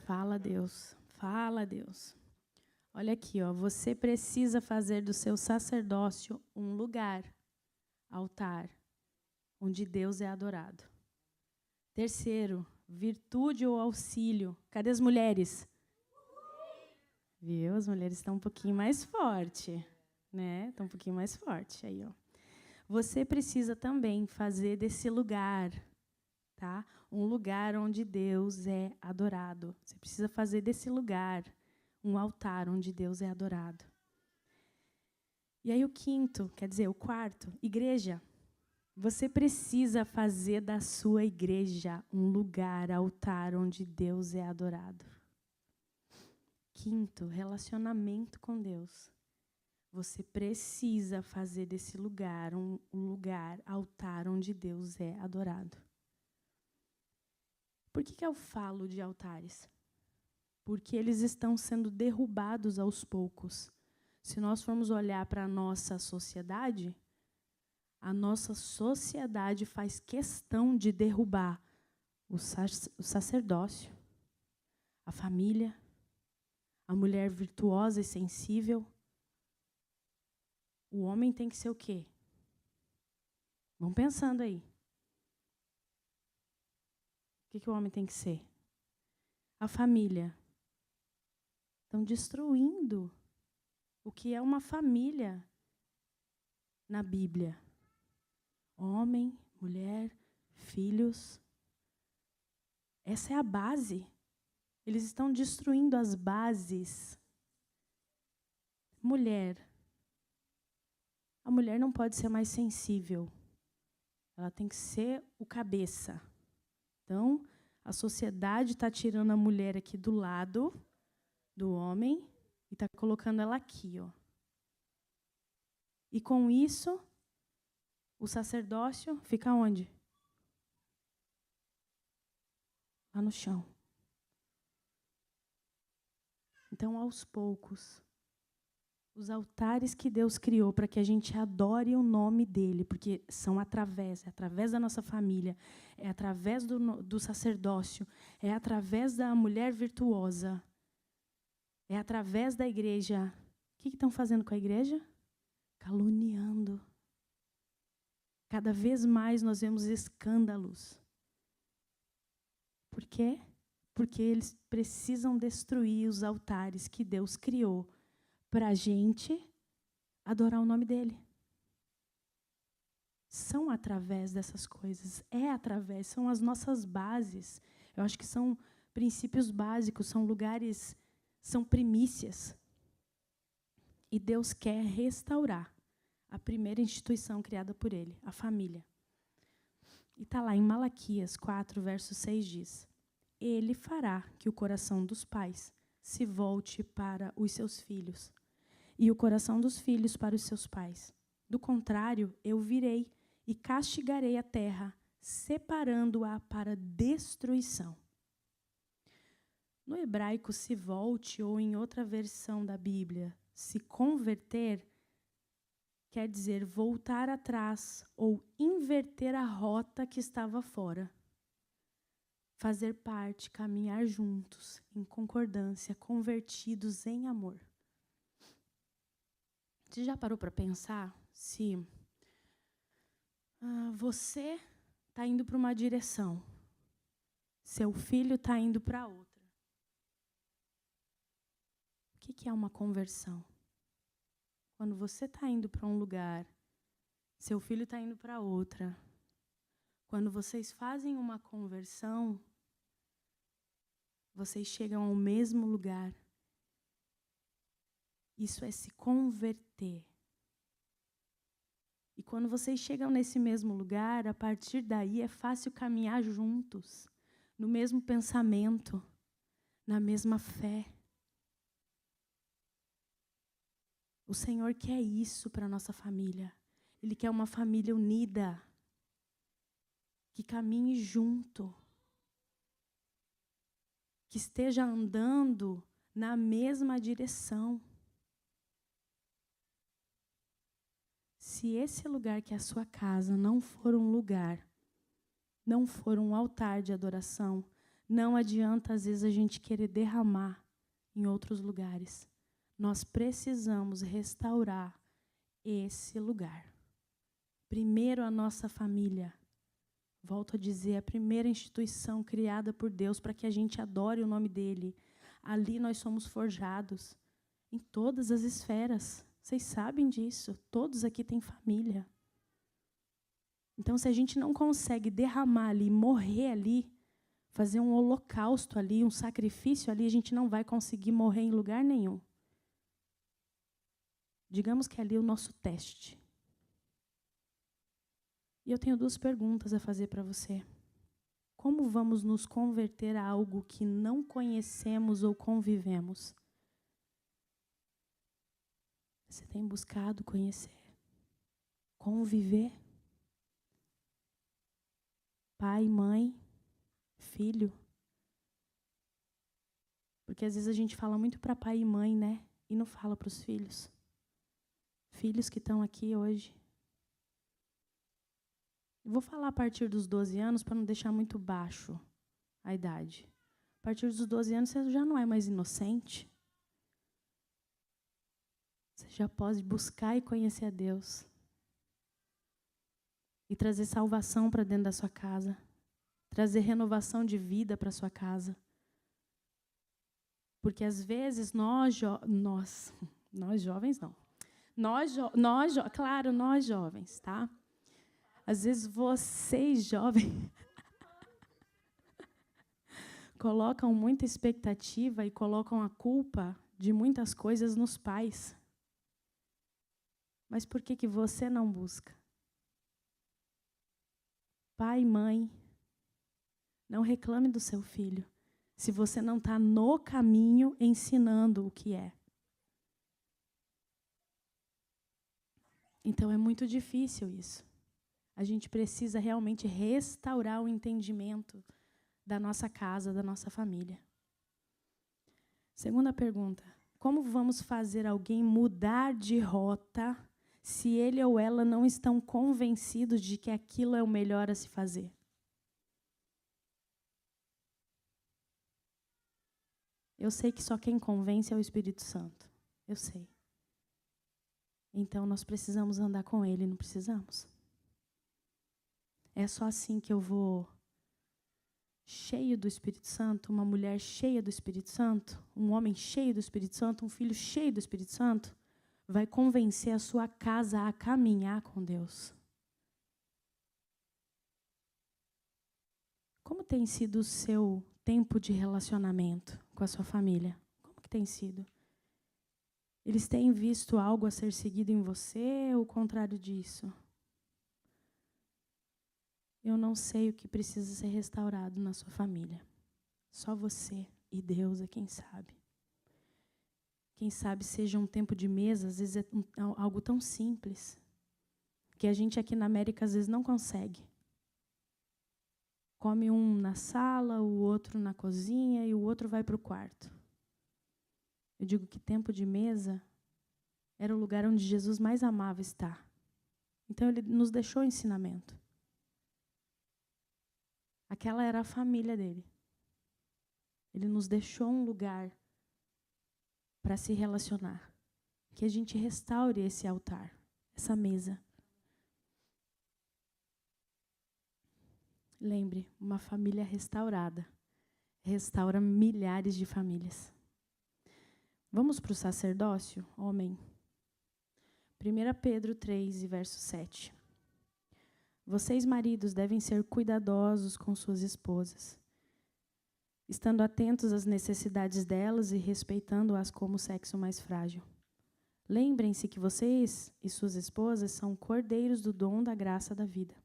Fala, Deus. Fala, Deus. Olha aqui, ó. Você precisa fazer do seu sacerdócio um lugar, altar, onde Deus é adorado. Terceiro, virtude ou auxílio. Cadê as mulheres? Viu? As mulheres estão um pouquinho mais forte, né? Estão um pouquinho mais forte aí, ó. Você precisa também fazer desse lugar, tá? Um lugar onde Deus é adorado. Você precisa fazer desse lugar um altar onde Deus é adorado. E aí o quarto, igreja. Você precisa fazer da sua igreja um lugar, altar onde Deus é adorado. Quinto, relacionamento com Deus. Você precisa fazer desse lugar um lugar, altar onde Deus é adorado. Por que eu falo de altares? Porque eles estão sendo derrubados aos poucos. Se nós formos olhar para a nossa sociedade faz questão de derrubar o sacerdócio, a família, a mulher virtuosa e sensível. O homem tem que ser o quê? Vão pensando aí. O que o homem tem que ser? A família. Estão destruindo o que é uma família na Bíblia. Homem, mulher, filhos. Essa é a base. Eles estão destruindo as bases. Mulher. A mulher não pode ser mais sensível. Ela tem que ser o cabeça. Então, a sociedade está tirando a mulher aqui do lado do homem e está colocando ela aqui, ó. E com isso, o sacerdócio fica onde? Lá no chão. Então, aos poucos, os altares que Deus criou para que a gente adore o nome dele, porque são através da nossa família, é através do sacerdócio, é através da mulher virtuosa, é através da igreja. O que estão fazendo com a igreja? Caluniando. Cada vez mais nós vemos escândalos. Por quê? Porque eles precisam destruir os altares que Deus criou para a gente adorar o nome dele. São através dessas coisas. São as nossas bases. Eu acho que são princípios básicos, são lugares, são primícias. E Deus quer restaurar a primeira instituição criada por ele, a família. E está lá em Malaquias 4, verso 6 diz: Ele fará que o coração dos pais se volte para os seus filhos, e o coração dos filhos para os seus pais. Do contrário, eu virei e castigarei a terra, separando-a para destruição. No hebraico, se volte, ou em outra versão da Bíblia, se converter, quer dizer voltar atrás ou inverter a rota que estava fora. Fazer parte, caminhar juntos, em concordância, convertidos em amor. Você já parou para pensar se você está indo para uma direção, seu filho está indo para outra? O que é uma conversão? Quando você está indo para um lugar, seu filho está indo para outra, Quando vocês fazem uma conversão, vocês chegam ao mesmo lugar. Isso é se converter. E quando vocês chegam nesse mesmo lugar, a partir daí é fácil caminhar juntos, no mesmo pensamento, na mesma fé. O Senhor quer isso para a nossa família. Ele quer uma família unida, que caminhe junto, que esteja andando na mesma direção. Se esse lugar que é a sua casa não for um lugar, não for um altar de adoração, não adianta às vezes a gente querer derramar em outros lugares. Nós precisamos restaurar esse lugar. Primeiro a nossa família. Volto a dizer, a primeira instituição criada por Deus para que a gente adore o nome dele. Ali nós somos forjados em todas as esferas. Vocês sabem disso. Todos aqui têm família. Então, se a gente não consegue derramar ali, morrer ali, fazer um holocausto ali, um sacrifício ali, a gente não vai conseguir morrer em lugar nenhum. Digamos que ali é o nosso teste. E eu tenho 2 perguntas a fazer para você. Como vamos nos converter a algo que não conhecemos ou convivemos? Você tem buscado conhecer, conviver? Pai, mãe, filho? Porque às vezes a gente fala muito para pai e mãe, né? E não fala para os filhos. Filhos que estão aqui hoje. Vou falar a partir dos 12 anos para não deixar muito baixo a idade. A partir dos 12 anos você já não é mais inocente. Você já pode buscar e conhecer a Deus. E trazer salvação para dentro da sua casa. Trazer renovação de vida para a sua casa. Porque às vezes nós jovens não. Claro, nós jovens, tá? Às vezes vocês jovens colocam muita expectativa e colocam a culpa de muitas coisas nos pais. Mas por que você não busca? Pai e mãe, não reclame do seu filho se você não está no caminho ensinando o que é. Então é muito difícil isso. A gente precisa realmente restaurar o entendimento da nossa casa, da nossa família. Segunda pergunta: como vamos fazer alguém mudar de rota se ele ou ela não estão convencidos de que aquilo é o melhor a se fazer? Eu sei que só quem convence é o Espírito Santo. Eu sei. Então nós precisamos andar com ele, não precisamos? É só assim que eu vou, cheio do Espírito Santo, uma mulher cheia do Espírito Santo, um homem cheio do Espírito Santo, um filho cheio do Espírito Santo, vai convencer a sua casa a caminhar com Deus. Como tem sido o seu tempo de relacionamento com a sua família? Como que tem sido? Eles têm visto algo a ser seguido em você ou o contrário disso? Eu não sei o que precisa ser restaurado na sua família. Só você e Deus é quem sabe. Quem sabe seja um tempo de mesa, às vezes é algo tão simples, que a gente aqui na América às vezes não consegue. Come um na sala, o outro na cozinha e o outro vai para o quarto. Eu digo que tempo de mesa era o lugar onde Jesus mais amava estar. Então ele nos deixou o ensinamento. Aquela era a família dele. Ele nos deixou um lugar para se relacionar. Que a gente restaure esse altar, essa mesa. Lembre, uma família restaurada restaura milhares de famílias. Vamos para o sacerdócio, homem? 1 Pedro 3, verso 7. Vocês, maridos, devem ser cuidadosos com suas esposas, estando atentos às necessidades delas e respeitando-as como o sexo mais frágil. Lembrem-se que vocês e suas esposas são cordeiros do dom da graça da vida.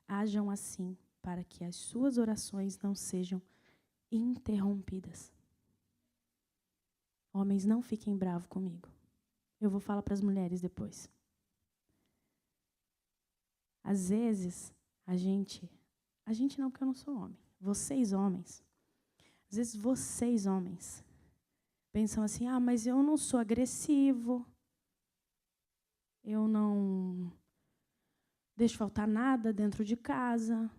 Hajam assim, para que as suas orações não sejam interrompidas. Homens, não fiquem bravos comigo. Eu vou falar para as mulheres depois. Às vezes, a gente não, porque eu não sou homem. Vocês, homens, às vezes vocês, homens, pensam assim, mas eu não sou agressivo, eu não deixo faltar nada dentro de casa,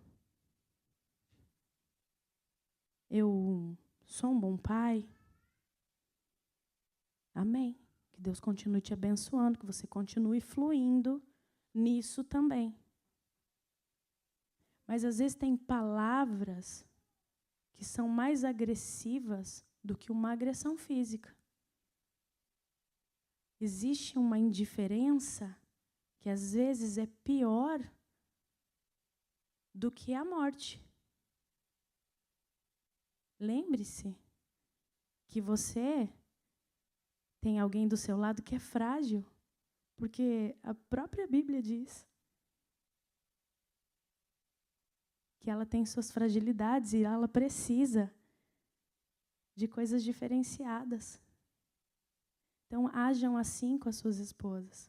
eu sou um bom pai. Amém. Que Deus continue te abençoando, que você continue fluindo nisso também. Mas às vezes tem palavras que são mais agressivas do que uma agressão física. Existe uma indiferença que às vezes é pior do que a morte. Lembre-se que você tem alguém do seu lado que é frágil, porque a própria Bíblia diz que ela tem suas fragilidades e ela precisa de coisas diferenciadas. Então, hajam assim com as suas esposas.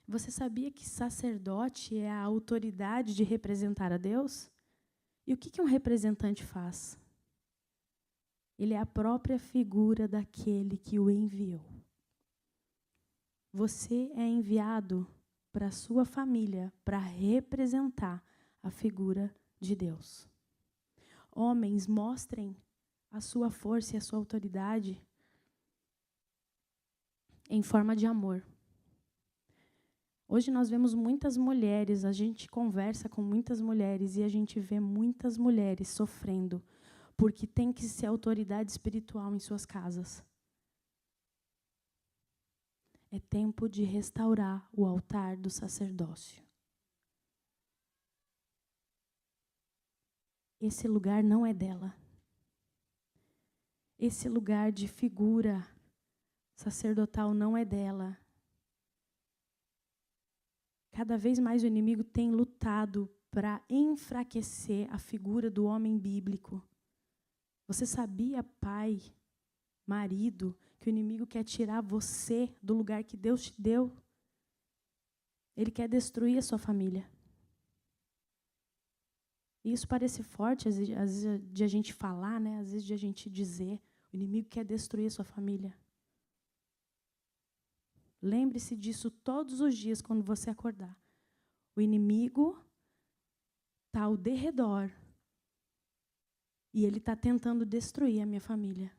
Você sabia que sacerdote é a autoridade de representar a Deus? E o que um representante faz? Ele é a própria figura daquele que o enviou. Você é enviado para a sua família para representar a figura de Deus. Homens, mostrem a sua força e a sua autoridade em forma de amor. Hoje nós vemos muitas mulheres, a gente conversa com muitas mulheres e a gente vê muitas mulheres sofrendo porque tem que ser autoridade espiritual em suas casas. É tempo de restaurar o altar do sacerdócio. Esse lugar não é dela. Esse lugar de figura sacerdotal não é dela. Cada vez mais o inimigo tem lutado para enfraquecer a figura do homem bíblico. Você sabia, pai, marido, que o inimigo quer tirar você do lugar que Deus te deu? Ele quer destruir a sua família. E isso parece forte, às vezes de a gente falar, né? Às vezes de a gente dizer. O inimigo quer destruir a sua família. Lembre-se disso todos os dias quando você acordar. O inimigo está ao derredor e ele está tentando destruir a minha família.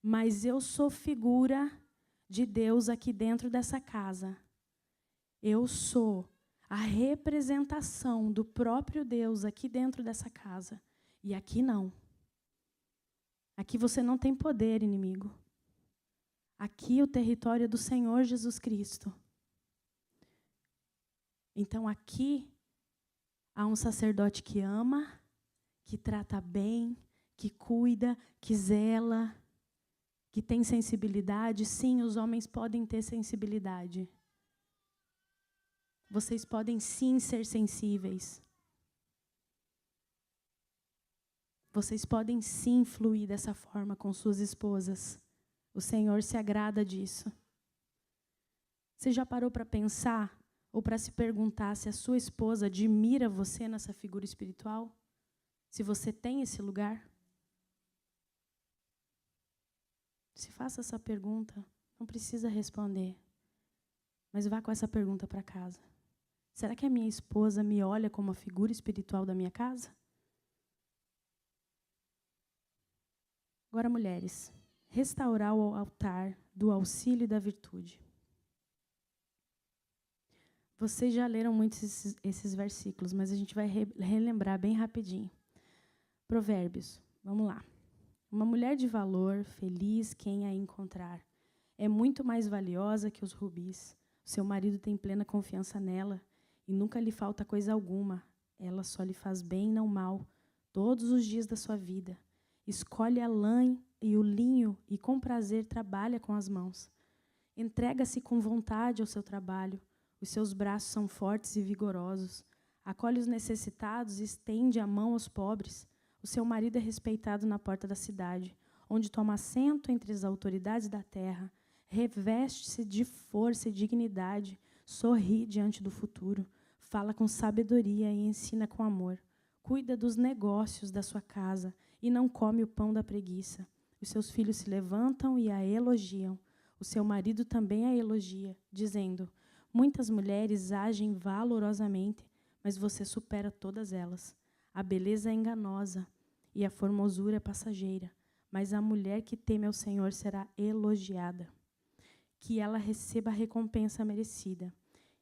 Mas eu sou figura de Deus aqui dentro dessa casa. Eu sou a representação do próprio Deus aqui dentro dessa casa. E aqui não. Aqui você não tem poder, inimigo. Aqui o território é do Senhor Jesus Cristo. Então aqui há um sacerdote que ama, que trata bem, que cuida, que zela, que tem sensibilidade. Sim, os homens podem ter sensibilidade. Vocês podem sim ser sensíveis. Vocês podem sim fluir dessa forma com suas esposas. O Senhor se agrada disso. Você já parou para pensar ou para se perguntar se a sua esposa admira você nessa figura espiritual? Se você tem esse lugar? Se faça essa pergunta, não precisa responder. Mas vá com essa pergunta para casa. Será que a minha esposa me olha como a figura espiritual da minha casa? Agora, mulheres, restaurar o altar do auxílio e da virtude. Vocês já leram muitos esses versículos, mas a gente vai relembrar bem rapidinho. Provérbios, vamos lá. Uma mulher de valor, feliz quem a encontrar. É muito mais valiosa que os rubis. O seu marido tem plena confiança nela, e nunca lhe falta coisa alguma. Ela só lhe faz bem e não mal, todos os dias da sua vida. Escolhe a lã e o linho e com prazer trabalha com as mãos. Entrega-se com vontade ao seu trabalho. Os seus braços são fortes e vigorosos. Acolhe os necessitados e estende a mão aos pobres. O seu marido é respeitado na porta da cidade, onde toma assento entre as autoridades da terra. Reveste-se de força e dignidade. Sorri diante do futuro. Fala com sabedoria e ensina com amor. Cuida dos negócios da sua casa e não come o pão da preguiça. Os seus filhos se levantam e a elogiam. O seu marido também a elogia, dizendo: muitas mulheres agem valorosamente, mas você supera todas elas. A beleza é enganosa e a formosura é passageira, mas a mulher que teme ao Senhor será elogiada. Que ela receba a recompensa merecida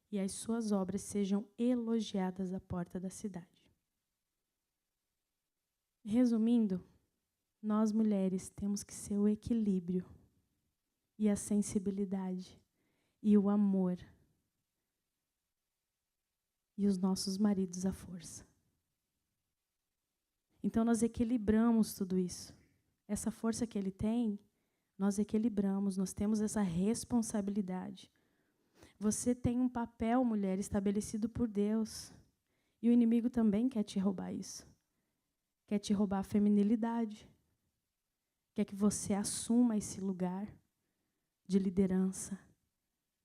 e as suas obras sejam elogiadas à porta da cidade. Resumindo, nós mulheres temos que ser o equilíbrio e a sensibilidade e o amor, e os nossos maridos a força. Então nós equilibramos tudo isso. Essa força que ele tem, nós equilibramos, nós temos essa responsabilidade. Você tem um papel, mulher, estabelecido por Deus. E o inimigo também quer te roubar isso. Quer te roubar a feminilidade. Quer que você assuma esse lugar de liderança.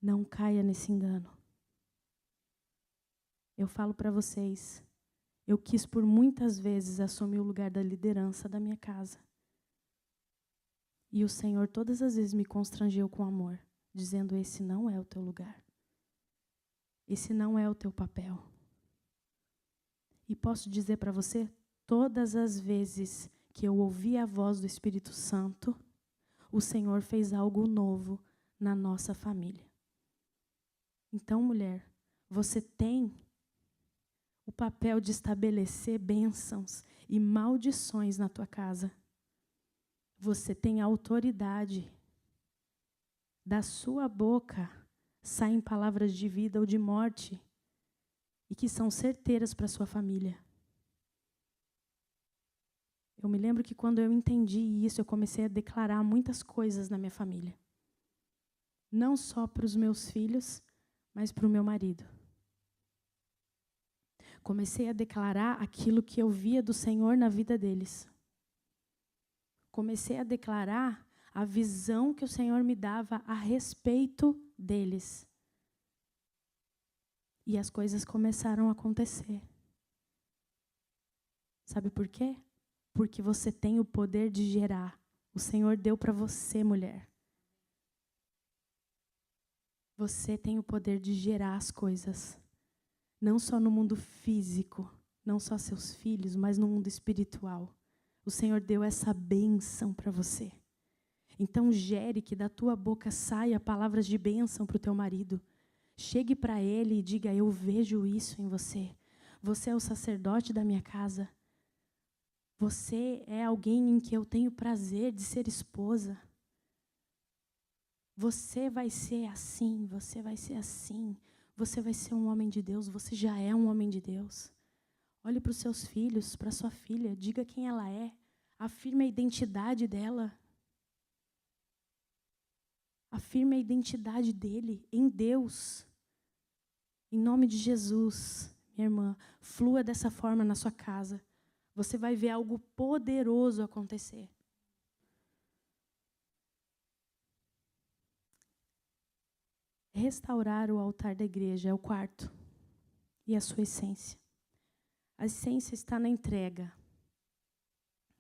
Não caia nesse engano. Eu falo para vocês, eu quis por muitas vezes assumir o lugar da liderança da minha casa. E o Senhor todas as vezes me constrangeu com amor, dizendo: esse não é o teu lugar. Esse não é o teu papel. E posso dizer para você, todas as vezes que eu ouvi a voz do Espírito Santo, o Senhor fez algo novo na nossa família. Então, mulher, você tem o papel de estabelecer bênçãos e maldições na tua casa. Você tem a autoridade. Da sua boca saem palavras de vida ou de morte e que são certeiras para a sua família. Eu me lembro que quando eu entendi isso, eu comecei a declarar muitas coisas na minha família. Não só para os meus filhos, mas para o meu marido. Comecei a declarar aquilo que eu via do Senhor na vida deles. Comecei a declarar a visão que o Senhor me dava a respeito deles. E as coisas começaram a acontecer. Sabe por quê? Porque você tem o poder de gerar. O Senhor deu para você, mulher. Você tem o poder de gerar as coisas. Não só no mundo físico, não só seus filhos, mas no mundo espiritual. O Senhor deu essa bênção para você. Então gere que da tua boca saia palavras de bênção para o teu marido. Chegue para ele e diga: eu vejo isso em você. Você é o sacerdote da minha casa. Você é alguém em que eu tenho prazer de ser esposa. Você vai ser assim, você vai ser assim. Você vai ser um homem de Deus, você já é um homem de Deus. Olhe para os seus filhos, para a sua filha, diga quem ela é. Afirme a identidade dela. Afirme a identidade dele em Deus. Em nome de Jesus, minha irmã, flua dessa forma na sua casa. Você vai ver algo poderoso acontecer. Restaurar o altar da igreja é o quarto. E a sua essência. A essência está na entrega.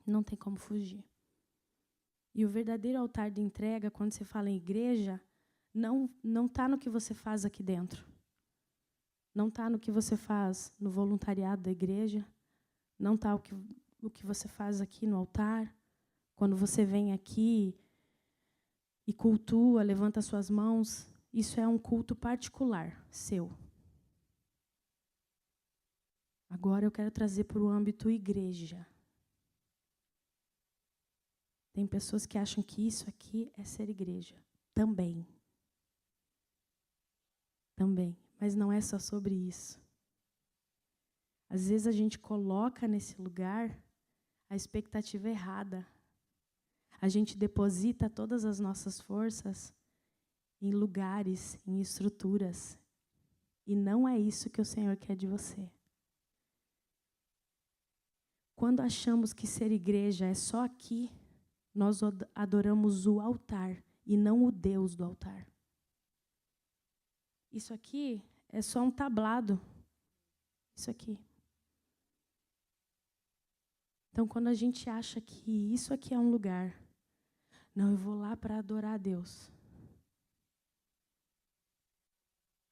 Não tem como fugir. E o verdadeiro altar de entrega, quando você fala em igreja, não está no que você faz aqui dentro. Não está no que você faz no voluntariado da igreja. Não está o que você faz aqui no altar. Quando você vem aqui e cultua, levanta suas mãos. Isso é um culto particular, seu. Agora eu quero trazer para o âmbito igreja. Tem pessoas que acham que isso aqui é ser igreja. Também. Também. Mas não é só sobre isso. Às vezes a gente coloca nesse lugar a expectativa errada. A gente deposita todas as nossas forças em lugares, em estruturas. E não é isso que o Senhor quer de você. Quando achamos que ser igreja é só aqui, nós adoramos o altar e não o Deus do altar. Isso aqui é só um tablado. Isso aqui. Então, quando a gente acha que isso aqui é um lugar, não, eu vou lá para adorar a Deus.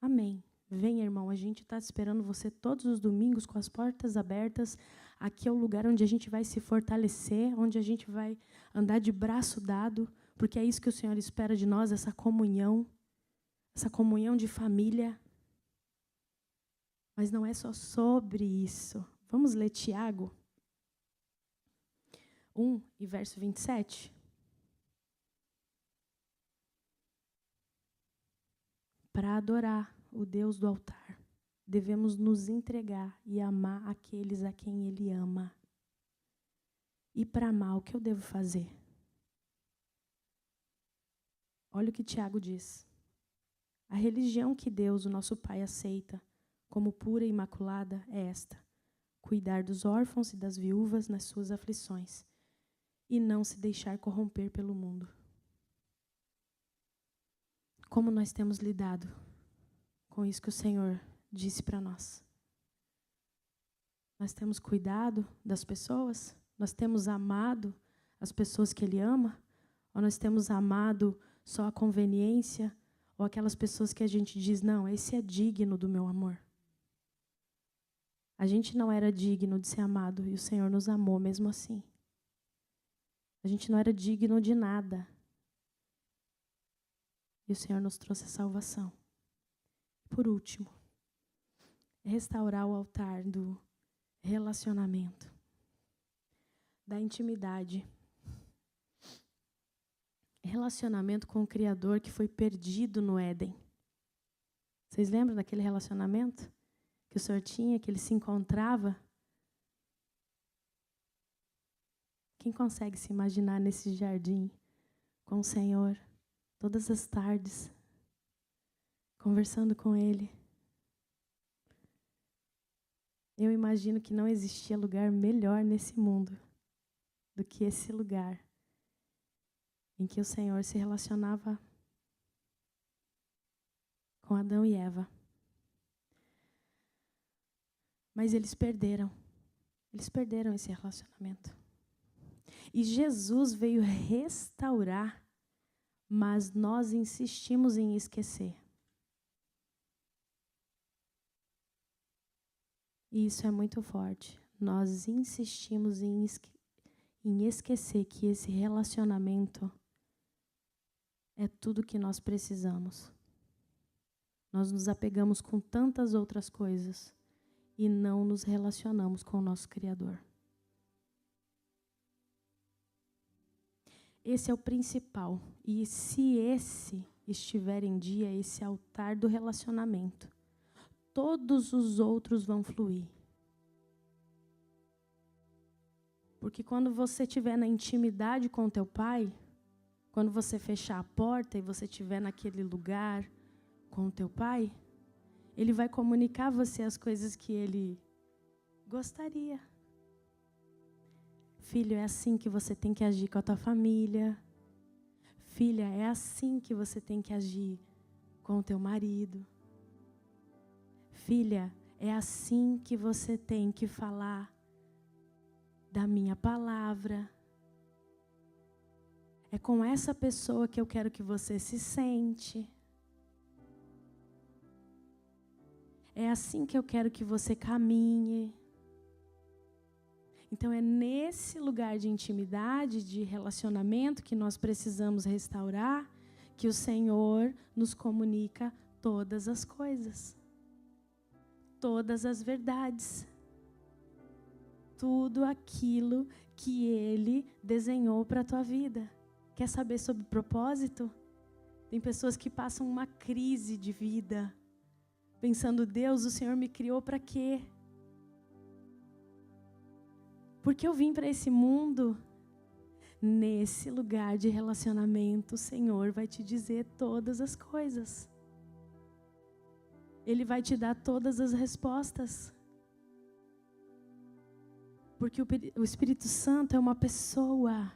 Amém. Venha, irmão, a gente está esperando você todos os domingos com as portas abertas. Aqui é o lugar onde a gente vai se fortalecer, onde a gente vai andar de braço dado, porque é isso que o Senhor espera de nós, essa comunhão de família. Mas não é só sobre isso. Vamos ler Tiago 1 e verso 27. Para adorar o Deus do altar, devemos nos entregar e amar aqueles a quem Ele ama. E para amar, o que eu devo fazer? Olha o que Tiago diz. A religião que Deus, o nosso Pai, aceita como pura e imaculada é esta: cuidar dos órfãos e das viúvas nas suas aflições e não se deixar corromper pelo mundo. Como nós temos lidado com isso que o Senhor disse para nós? Nós temos cuidado das pessoas? Nós temos amado as pessoas que Ele ama? Ou nós temos amado só a conveniência? Ou aquelas pessoas que a gente diz, não, esse é digno do meu amor? A gente não era digno de ser amado e o Senhor nos amou mesmo assim. A gente não era digno de nada. E o Senhor nos trouxe a salvação. Por último, restaurar o altar do relacionamento, da intimidade. Relacionamento com o Criador que foi perdido no Éden. Vocês lembram daquele relacionamento que o Senhor tinha, que ele se encontrava? Quem consegue se imaginar nesse jardim com o Senhor, todas as tardes, conversando com Ele? Eu imagino que não existia lugar melhor nesse mundo do que esse lugar em que o Senhor se relacionava com Adão e Eva. Mas eles perderam esse relacionamento. E Jesus veio restaurar, mas nós insistimos em esquecer. E isso é muito forte. Nós insistimos em esquecer que esse relacionamento é tudo que nós precisamos. Nós nos apegamos com tantas outras coisas e não nos relacionamos com o nosso Criador. Esse é o principal. E se esse estiver em dia, esse altar do relacionamento, todos os outros vão fluir. Porque quando você estiver na intimidade com o teu Pai, quando você fechar a porta e você estiver naquele lugar com o teu Pai, Ele vai comunicar a você as coisas que Ele gostaria. Filho, é assim que você tem que agir com a tua família. Filha, é assim que você tem que agir com o teu marido. Filha, é assim que você tem que falar da minha palavra. É com essa pessoa que eu quero que você se sente. É assim que eu quero que você caminhe. Então é nesse lugar de intimidade, de relacionamento que nós precisamos restaurar, que o Senhor nos comunica todas as coisas. Todas as verdades. Tudo aquilo que Ele desenhou para a tua vida. Quer saber sobre propósito? Tem pessoas que passam uma crise de vida, pensando, Deus, o Senhor me criou para quê? Porque eu vim para esse mundo. Nesse lugar de relacionamento, o Senhor vai te dizer todas as coisas. Ele vai te dar todas as respostas. Porque o Espírito Santo é uma pessoa.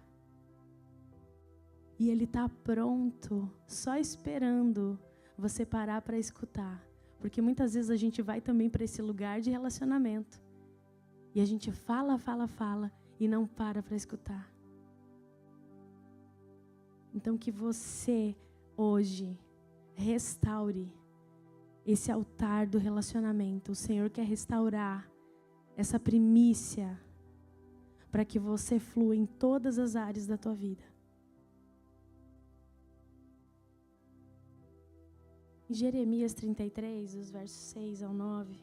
E Ele está pronto, só esperando você parar para escutar. Porque muitas vezes a gente vai também para esse lugar de relacionamento. E a gente fala e não para escutar. Então que você hoje restaure esse altar do relacionamento. O Senhor quer restaurar essa primícia para que você flua em todas as áreas da tua vida. Em Jeremias 33, os versos 6 ao 9,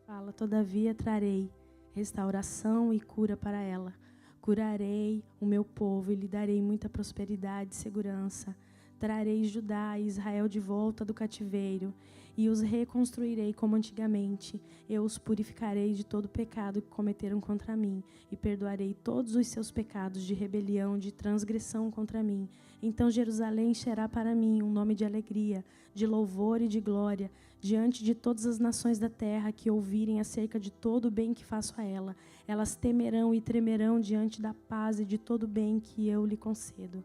fala: todavia trarei restauração e cura para ela. Curarei o meu povo e lhe darei muita prosperidade e segurança. Trarei Judá e Israel de volta do cativeiro e os reconstruirei como antigamente. Eu os purificarei de todo pecado que cometeram contra mim e perdoarei todos os seus pecados de rebelião, de transgressão contra mim. Então Jerusalém será para mim um nome de alegria, de louvor e de glória, diante de todas as nações da terra que ouvirem acerca de todo o bem que faço a ela. Elas temerão e tremerão diante da paz e de todo o bem que eu lhe concedo.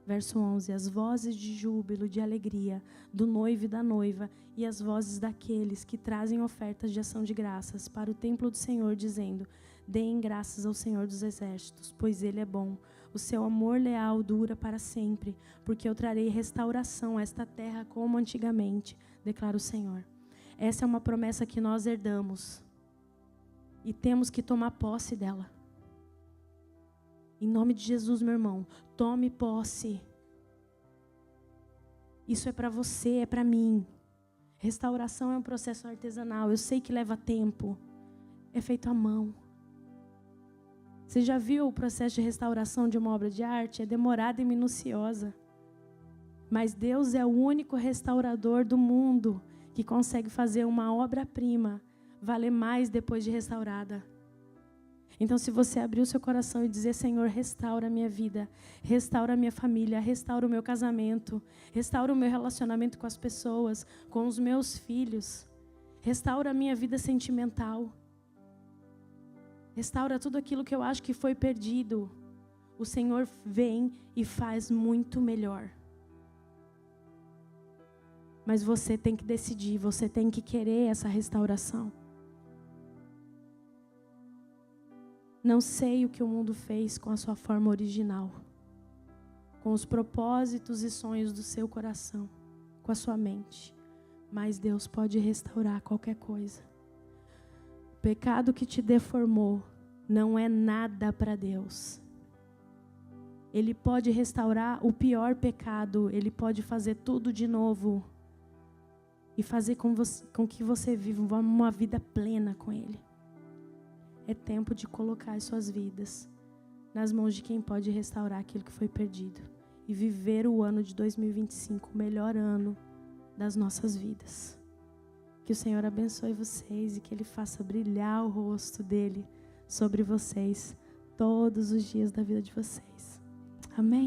Verso 11, as vozes de júbilo, de alegria, do noivo e da noiva, e as vozes daqueles que trazem ofertas de ação de graças para o templo do Senhor, dizendo: deem graças ao Senhor dos exércitos, pois Ele é bom. O seu amor leal dura para sempre, porque eu trarei restauração a esta terra como antigamente, declara o Senhor. Essa é uma promessa que nós herdamos e temos que tomar posse dela. Em nome de Jesus, meu irmão, tome posse. Isso é para você, é para mim. Restauração é um processo artesanal. Eu sei que leva tempo. É feito à mão. Você já viu o processo de restauração de uma obra de arte? É demorada e minuciosa. Mas Deus é o único restaurador do mundo que consegue fazer uma obra-prima valer mais depois de restaurada. Então, se você abrir o seu coração e dizer: Senhor, restaura a minha vida, restaura a minha família, restaura o meu casamento, restaura o meu relacionamento com as pessoas, com os meus filhos, restaura a minha vida sentimental, restaura tudo aquilo que eu acho que foi perdido. O Senhor vem e faz muito melhor. Mas você tem que decidir, você tem que querer essa restauração. Não sei o que o mundo fez com a sua forma original, com os propósitos e sonhos do seu coração, com a sua mente, mas Deus pode restaurar qualquer coisa. O pecado que te deformou não é nada para Deus. Ele pode restaurar o pior pecado, Ele pode fazer tudo de novo e fazer com que você viva uma vida plena com Ele. É tempo de colocar as suas vidas nas mãos de quem pode restaurar aquilo que foi perdido e viver o ano de 2025, o melhor ano das nossas vidas. Que o Senhor abençoe vocês e que Ele faça brilhar o rosto dEle sobre vocês todos os dias da vida de vocês. Amém?